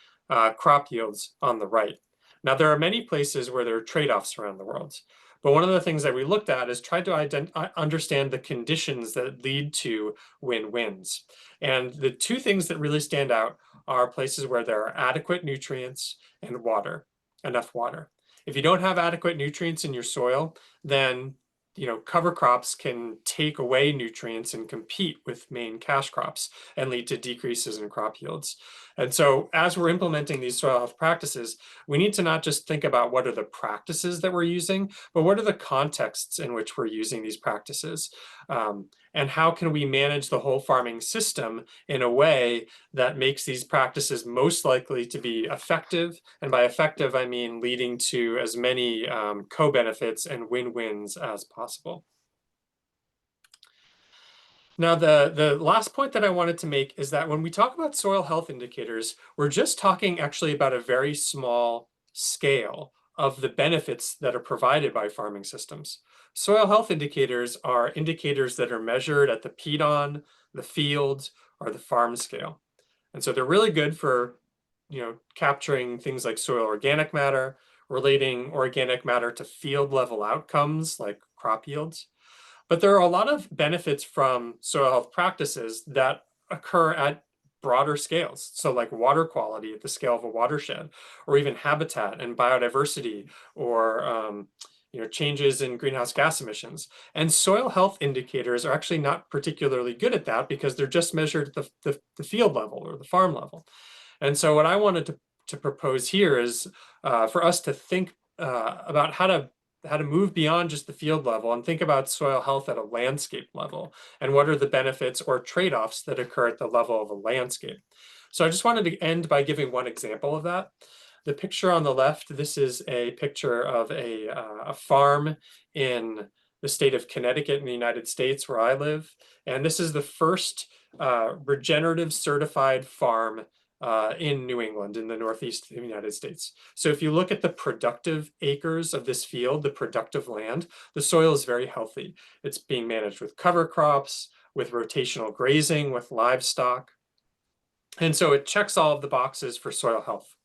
crop yields on the right. Now, there are many places where there are trade-offs around the world. But one of the things that we looked at is try to understand the conditions that lead to win-wins. And the 2 things that really stand out are places where there are adequate nutrients and water, enough water. If you don't have adequate nutrients in your soil, then cover crops can take away nutrients and compete with main cash crops and lead to decreases in crop yields. And so as we're implementing these soil health practices, we need to not just think about what are the practices that we're using, but what are the contexts in which we're using these practices? And how can we manage the whole farming system in a way that makes these practices most likely to be effective? And by effective, I mean leading to as many co-benefits and win-wins as possible. Now, the last point that I wanted to make is that when we talk about soil health indicators, we're just talking actually about a very small scale of the benefits that are provided by farming systems. Soil health indicators are indicators that are measured at the peat-on, the field, or the farm scale. And so they're really good for, capturing things like soil organic matter, relating organic matter to field level outcomes like crop yields. But there are a lot of benefits from soil health practices that occur at broader scales. So like water quality at the scale of a watershed, or even habitat and biodiversity, or changes in greenhouse gas emissions. And soil health indicators are actually not particularly good at that because they're just measured at the field level or the farm level. And so what I wanted to propose here is for us to think about how to move beyond just the field level and think about soil health at a landscape level, and what are the benefits or trade-offs that occur at the level of a landscape. So I just wanted to end by giving one example of that. The picture on the left, this is a picture of a farm in the state of Connecticut in the United States where I live. And this is the first regenerative certified farm in New England, in the Northeast of the United States. So if you look at the productive acres of this field, the productive land, the soil is very healthy. It's being managed with cover crops, with rotational grazing, with livestock. And so it checks all of the boxes for soil health.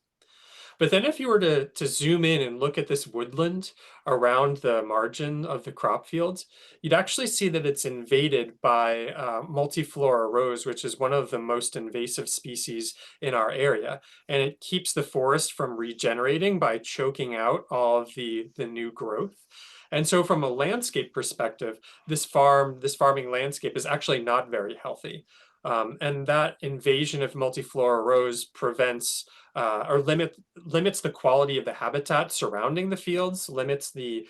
But then if you were to zoom in and look at this woodland around the margin of the crop fields, you'd actually see that it's invaded by multiflora rose, which is one of the most invasive species in our area. And it keeps the forest from regenerating by choking out all of the new growth. And so from a landscape perspective, this farming landscape is actually not very healthy. And that invasion of multiflora rose prevents or limits the quality of the habitat surrounding the fields, limits the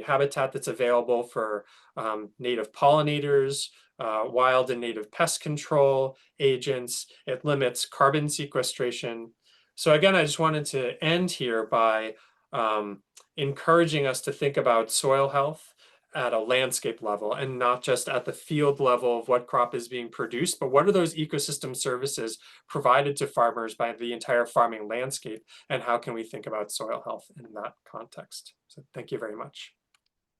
habitat that's available for native pollinators, wild and native pest control agents. It limits carbon sequestration. So again, I just wanted to end here by encouraging us to think about soil health at a landscape level, and not just at the field level of what crop is being produced, but what are those ecosystem services provided to farmers by the entire farming landscape, and how can we think about soil health in that context? So thank you very much.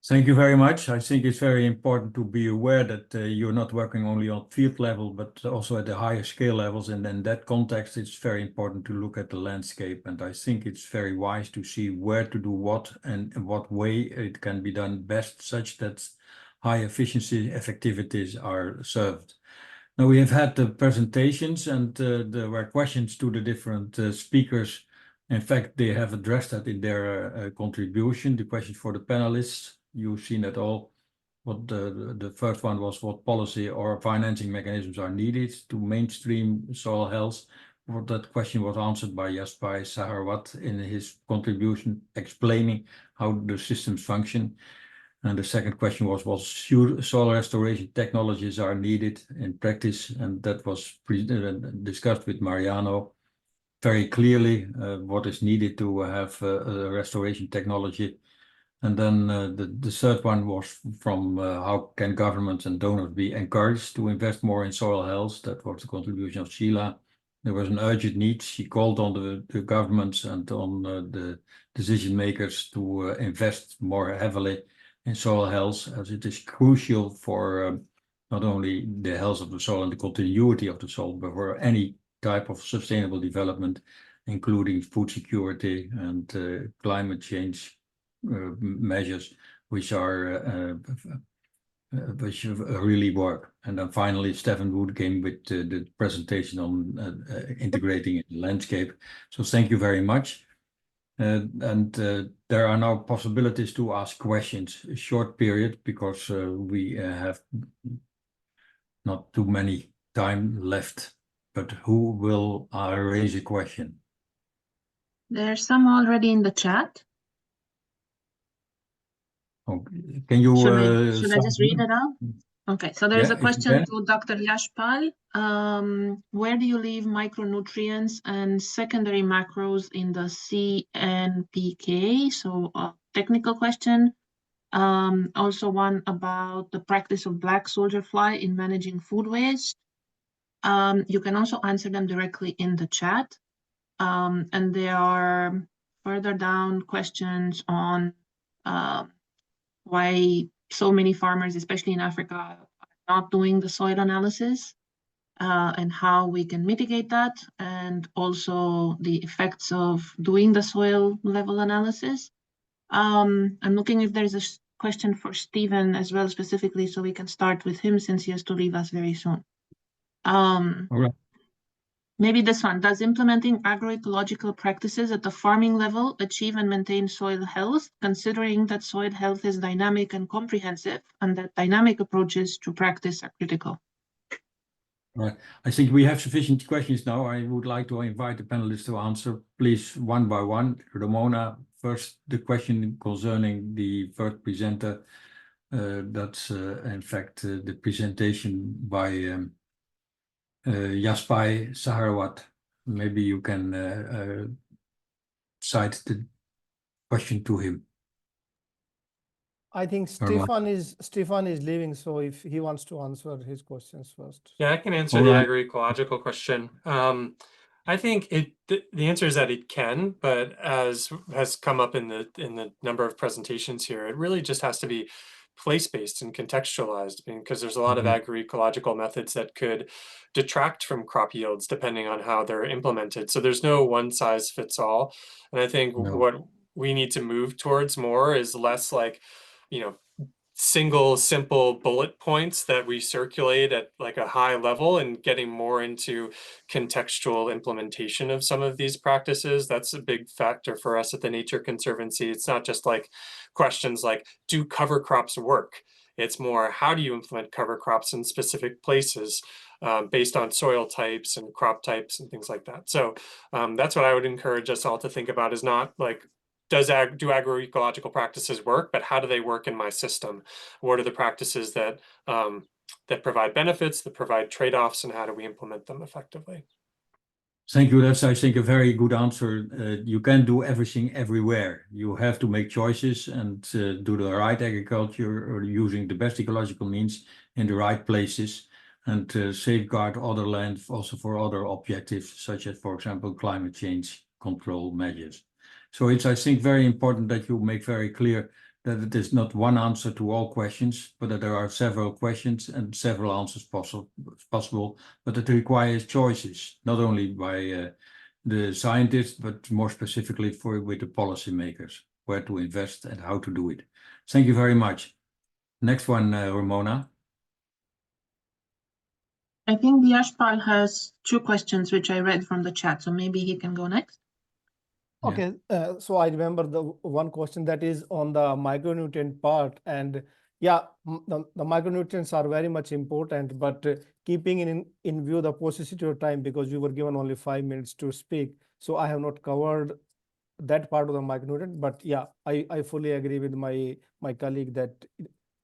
Thank you very much. I think it's very important to be aware that you're not working only on field level, but also at the higher scale levels. And in that context, it's very important to look at the landscape. And I think it's very wise to see where to do what and in what way it can be done best, such that high efficiency activities are served. Now we have had the presentations, and there were questions to the different speakers. In fact, they have addressed that in their contribution, the questions for the panelists. You've seen it all. What the first one was, what policy or financing mechanisms are needed to mainstream soil health. What that question was answered by Jasper Saharwat in his contribution, explaining how the systems function. And the second question was what soil restoration technologies are needed in practice, and that was discussed with Mariano very clearly, what is needed to have a restoration technology. And then the third one was from how can governments and donors be encouraged to invest more in soil health. That was the contribution of Sheila. There was an urgent need. She called on the governments and on the decision makers to invest more heavily in soil health, as it is crucial for not only the health of the soil and the continuity of the soil, but for any type of sustainable development, including food security and climate change measures, which really work. And then finally, Stefan Wood came with the presentation on integrating in the landscape. So thank you very much. There are now possibilities to ask questions, a short period, because we have not too many time left. But who will raise a question? There's some already in the chat. Okay. Can you Should I just read it out? Okay, so there's Yeah, a if you question can. to Dr. Yashpal. Where do you leave micronutrients and secondary macros in the CNPK? So a technical question. Also one about the practice of black soldier fly in managing food waste. You can also answer them directly in the chat. And there are further down questions on why so many farmers, especially in Africa, are not doing the soil analysis, and how we can mitigate that, and also the effects of doing the soil level analysis. I'm looking if there's a question for Stephen as well, specifically, so we can start with him since he has to leave us very soon. All right. Maybe this one. Does implementing agroecological practices at the farming level achieve and maintain soil health, considering that soil health is dynamic and comprehensive, and that dynamic approaches to practice are critical? Right. I think we have sufficient questions now. I would like to invite the panelists to answer, please, one by one. Ramona, first, the question concerning the first presenter. That's in fact the presentation by Yashpal Saharawat. Maybe you can cite the question to him. I think Stefan is leaving, so if he wants to answer his questions first. Yeah, I can answer All the right. agroecological question. I think the answer is that it can, but as has come up in the number of presentations here, it really just has to be place-based and contextualized, because there's a lot of agroecological methods that could detract from crop yields depending on how they're implemented. So there's no one size fits all. And I think what we need to move towards more is less like, single simple bullet points that we circulate at like a high level, and getting more into contextual implementation of some of these practices. That's a big factor for us at the Nature Conservancy. It's not just like questions like, do cover crops work? It's more, how do you implement cover crops in specific places based on soil types and crop types and things like that. So that's what I would encourage us all to think about, is not like, do agroecological practices work, but how do they work in my system? What are the practices that that provide benefits, that provide trade-offs, and how do we implement them effectively? Thank you. That's, I think, a very good answer. You can't do everything everywhere. You have to make choices and do the right agriculture, or using the best ecological means in the right places, and safeguard other land also for other objectives, such as, for example, climate change control measures. So it's, I think, very important that you make very clear that it is not one answer to all questions, but that there are several questions and several answers possible, but it requires choices, not only by the scientists, but more specifically with the policymakers, where to invest and how to do it. Thank you very much. Next one, Ramona. I think Yashpal has two questions, which I read from the chat, so maybe he can go next. Okay, so I remember the one question that is on the micronutrient part, and yeah, the micronutrients are very much important, but keeping in view the paucity of time, because we were given only 5 minutes to speak, so I have not covered that part of the micronutrient. But yeah, I fully agree with my colleague that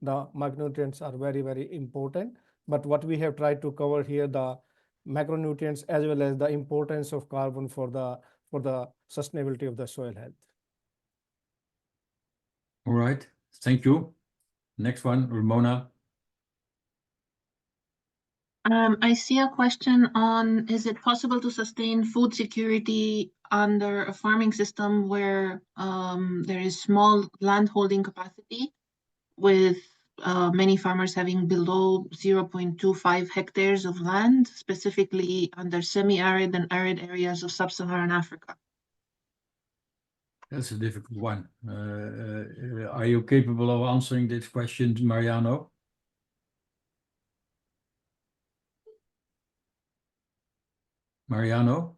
the micronutrients are very, very important. But what we have tried to cover here, the macronutrients as well as the importance of carbon for the sustainability of the soil health. All right, thank you. Next one, Ramona. I see a question on, is it possible to sustain food security under a farming system where there is small land holding capacity, with many farmers having below 0.25 hectares of land, specifically under semi-arid and arid areas of sub-Saharan Africa? That's a difficult one. Are you capable of answering this question, Mariano? Mariano?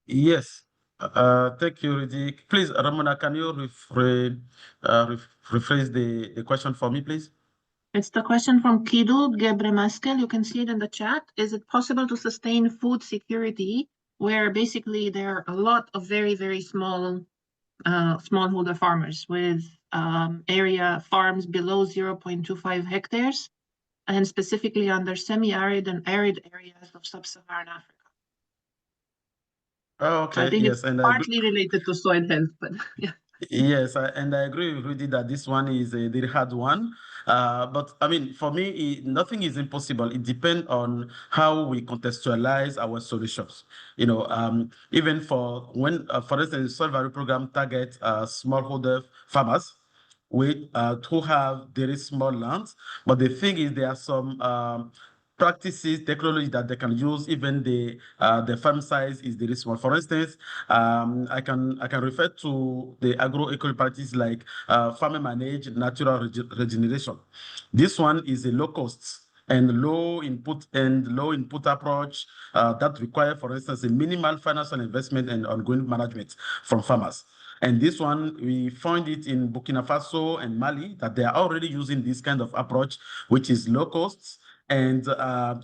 Yes. Thank you, Rudy. Please, Ramona, can you rephrase the question for me, please? It's the question from Kidu Gebremaskel. You can see it in the chat. Is it possible to sustain food security where basically there are a lot of very, very small smallholder farmers with area farms below 0.25 hectares, and specifically under semi-arid and arid areas of sub-Saharan Africa? Oh, So I okay, think yes, it's and I agree. partly related to soil health, but yeah. Yes, and I agree with Rudy that this one is a very hard one. But I mean, for me, nothing is impossible. It depends on how we contextualize our solutions. You know, even for when, for instance, the soil value program targets smallholder farmers who have very small lands. But the thing is, there are some practices, technology that they can use, even the farm size is very small. For instance, I can refer to the agroecology practice like farmer managed natural regeneration. This one is a low cost and low input approach that require, for instance, a minimal financial investment and ongoing management from farmers. And this one, we find it in Burkina Faso and Mali that they are already using this kind of approach, which is low costs and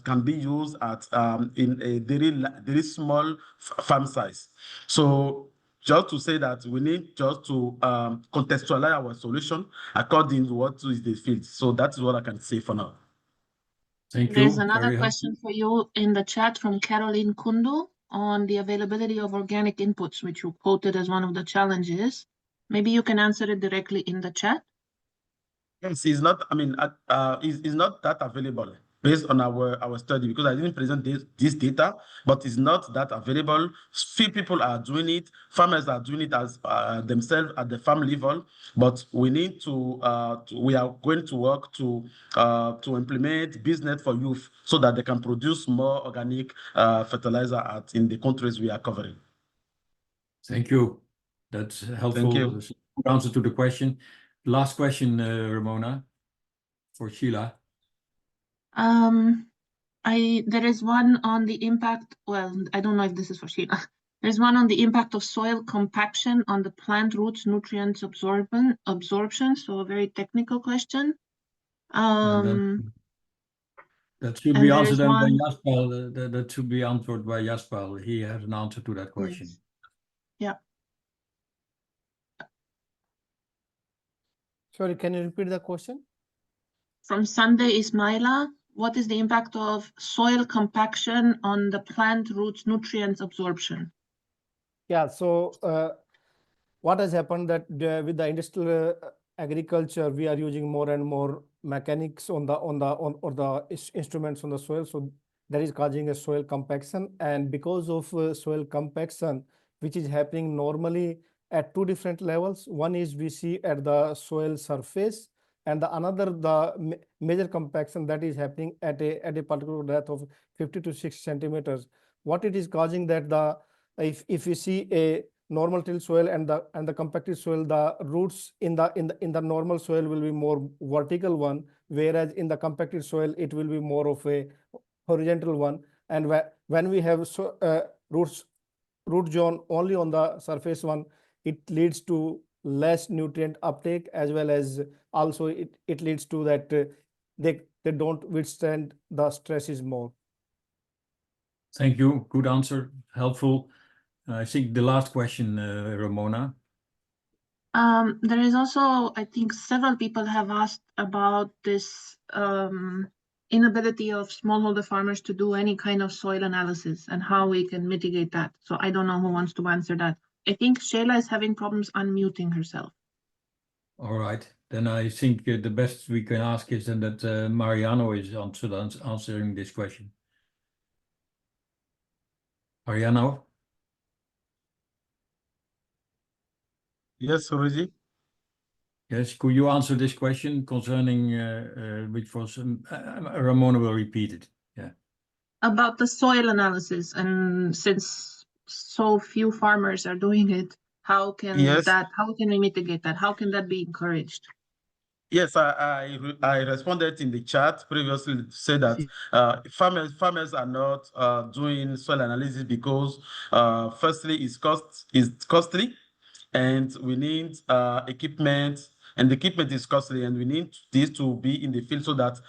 can be used at in a very small farm size. So just to say that we need just to contextualize our solution according to what is the field. So that's what I can say for now. Thank you. There's another Very question for you in the chat from Caroline Kundu on the availability of organic inputs, which you quoted as one of the challenges. Maybe you can answer it directly in the chat. Yes, it's not. I mean, it's not that available based on our study, because I didn't present this data, but it's not that available. Few people are doing it. Farmers are doing it as themselves at the farm level, but we need to. We are going to work to implement business for youth so that they can produce more organic fertilizer in the countries we are covering. Thank you. That's helpful. Thank you. Good answer to the question. Last question, Ramona, for Sheila. There is one on the impact. Well, I don't know if this is for Sheila. There's one on the impact of soil compaction on the plant roots nutrients absorption. So a very technical question. That should and be there answered is then by one- Jaspal. That should be answered by Jaspal. He has an answer to that question. Yes. Yeah. Sorry, can you repeat the question? From Sunday Ismaila, what is the impact of soil compaction on the plant roots nutrients absorption? Yeah, so what has happened that with the industrial agriculture, we are using more and more mechanics or the instruments on the soil. So that is causing a soil compaction. And because of soil compaction, which is happening normally at two different levels. One is we see at the soil surface, and the major compaction that is happening at a particular depth of 50 to 60 centimeters. What it is causing that if you see a normal till soil and the compacted soil, the roots in the normal soil will be more vertical one, whereas in the compacted soil it will be more of a horizontal one. And when we have root zone only on the surface one, it leads to less nutrient uptake, as well as also it leads to that they don't withstand the stresses more. Thank you. Good answer. Helpful. I think the last question, Ramona. There is also, I think several people have asked about this inability of smallholder farmers to do any kind of soil analysis and how we can mitigate that. So I don't know who wants to answer that. I think Sheila is having problems unmuting herself. All right. Then I think the best we can ask is then that Mariano is answering this question. Mariano? Yes, Rudy. Yes, could you answer this question concerning which was Ramona will repeat it. Yeah. About the soil analysis, and since so few farmers are doing it, how can Yes. we mitigate that? How can that be encouraged? Yes, I responded in the chat previously to say that farmers are not doing soil analysis because firstly it's costly, and we need equipment, and the equipment is costly, and we need this to be in the field so that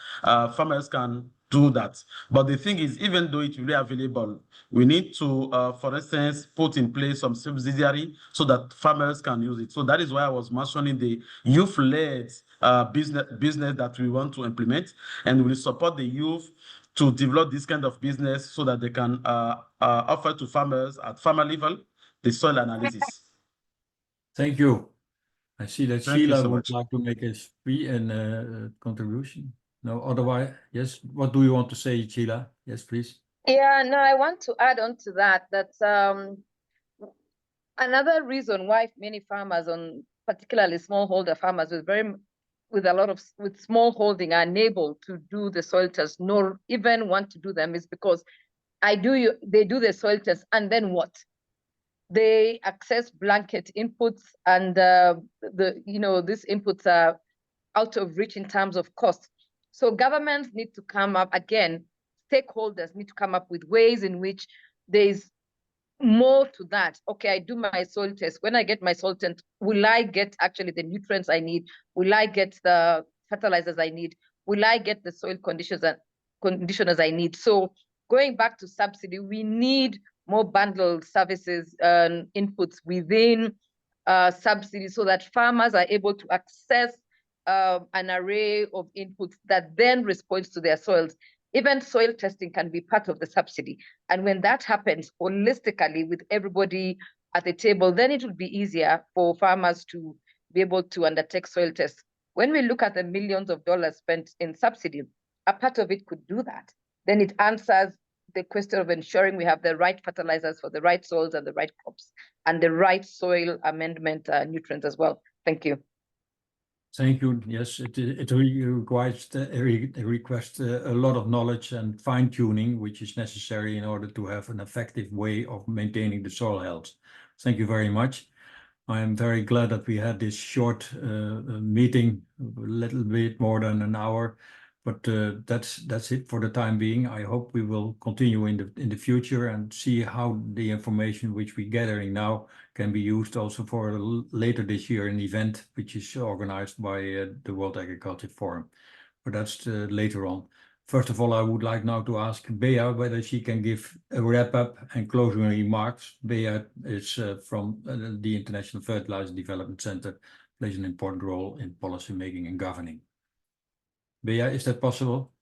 farmers can do that. But the thing is, even though it's really available, we need to, for instance, put in place some subsidiary so that farmers can use it. So that is why I was mentioning the youth-led business that we want to implement, and we support the youth to develop this kind of business so that they can offer to farmers at farmer level the soil analysis. Thank you. I see that Thank you Sheila so would much. like to make a contribution. No, otherwise, yes. What do you want to say, Sheila? Yes, please. Yeah, no, I want to add on to that, another reason why many farmers, particularly smallholder farmers with small holding, are unable to do the soil test, nor even want to do them, is because they do the soil test, and then what? They access blanket inputs, and these inputs are out of reach in terms of cost. So governments need to come up, again, stakeholders need to come up with ways in which there's more to that. Okay, I do my soil test. When I get my soil test, will I get actually the nutrients I need? Will I get the fertilizers I need? Will I get the soil conditioners I need? So going back to subsidy, we need more bundled services and inputs within subsidy so that farmers are able to access an array of inputs that then responds to their soils. Even soil testing can be part of the subsidy. And when that happens holistically with everybody at the table, then it will be easier for farmers to be able to undertake soil tests. When we look at the millions of dollars spent in subsidy, a part of it could do that. Then it answers the question of ensuring we have the right fertilizers for the right soils and the right crops and the right soil amendment nutrients as well. Thank you. Thank you. Yes, it requires a lot of knowledge and fine tuning, which is necessary in order to have an effective way of maintaining the soil health. Thank you very much. I am very glad that we had this short meeting, a little bit more than an hour, but that's it for the time being. I hope we will continue in the future and see how the information which we're gathering now can be used also for later this year an event which is organized by the World Agriculture Forum. But that's later on. First of all, I would like now to ask Bea whether she can give a wrap-up and closing remarks. Bea is from the International Fertilizer Development Center, plays an important role in policy making and governing. Bea, is that possible?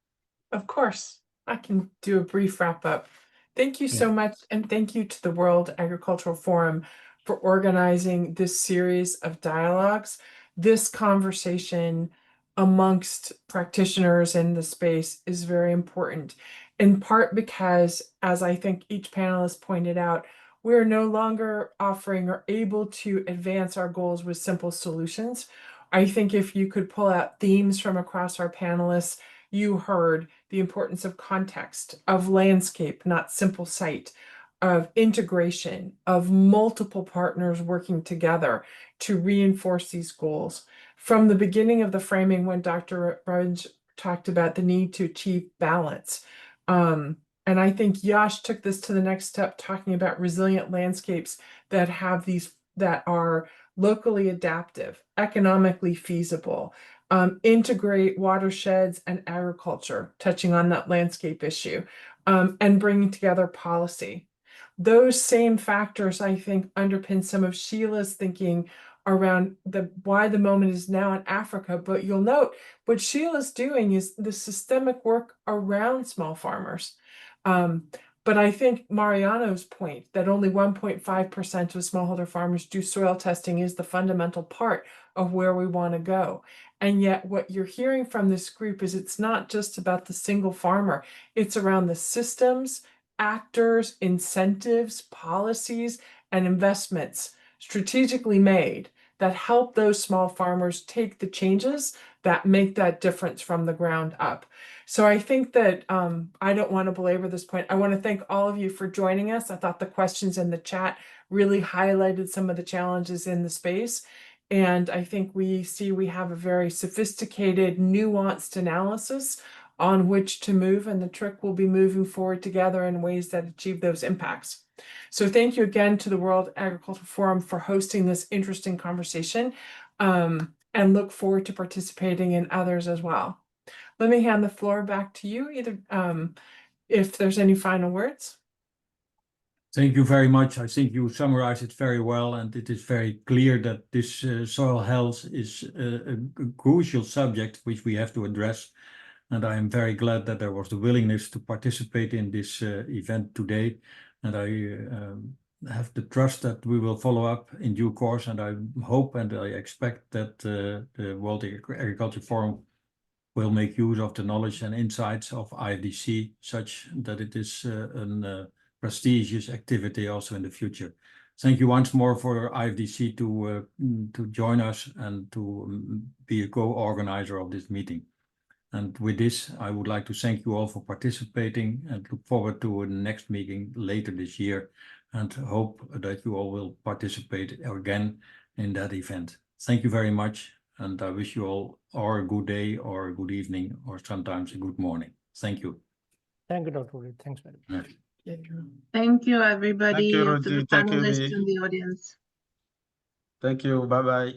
Of course, I can do a brief wrap-up. Thank you so much, and thank you to the World Agricultural Forum for organizing this series of dialogues. This conversation amongst practitioners in the space is very important, in part because, as I think each panelist pointed out, we're no longer offering or able to advance our goals with simple solutions. I think if you could pull out themes from across our panelists, you heard the importance of context, of landscape, not simple site, of integration, of multiple partners working together to reinforce these goals. From the beginning of the framing, when Dr. Brunge talked about the need to achieve balance, and I think Yash took this to the next step, talking about resilient landscapes that have that are locally adaptive, economically feasible, integrate watersheds and agriculture, touching on that landscape issue, and bringing together policy. Those same factors, I think, underpin some of Sheila's thinking around why the moment is now in Africa. But you'll note what Sheila's doing is the systemic work around small farmers. But I think Mariano's point that only 1.5% of smallholder farmers do soil testing is the fundamental part of where we want to go. And yet what you're hearing from this group is it's not just about the single farmer, it's around the systems, actors, incentives, policies, and investments strategically made that help those small farmers take the changes that make that difference from the ground up. So I think that I don't want to belabor this point. I want to thank all of you for joining us. I thought the questions in the chat really highlighted some of the challenges in the space. And I think we have a very sophisticated, nuanced analysis on which to move, and the TRIC will be moving forward together in ways that achieve those impacts. So thank you again to the World Agricultural Forum for hosting this interesting conversation, and look forward to participating in others as well. Let me hand the floor back to you, either if there's any final words. Thank you very much. I think you summarized it very well, and it is very clear that this soil health is a crucial subject which we have to address. And I am very glad that there was the willingness to participate in this event today. And I have the trust that we will follow up in due course. And I hope and I expect that the World Agriculture Forum will make use of the knowledge and insights of IFDC, such that it is a prestigious activity also in the future. Thank you once more for IFDC to join us and to be a co-organizer of this meeting. And with this, I would like to thank you all for participating and look forward to the next meeting later this year, and hope that you all will participate again in that event. Thank you very much, and I wish you all or a good day or a good evening or sometimes a good morning. Thank you. Thank you, Dr. Wood. Thanks very much. Thank you, everybody, Thank you, to Rosie. the Thank you, panelists Vi. and the audience. Thank you. Bye-bye.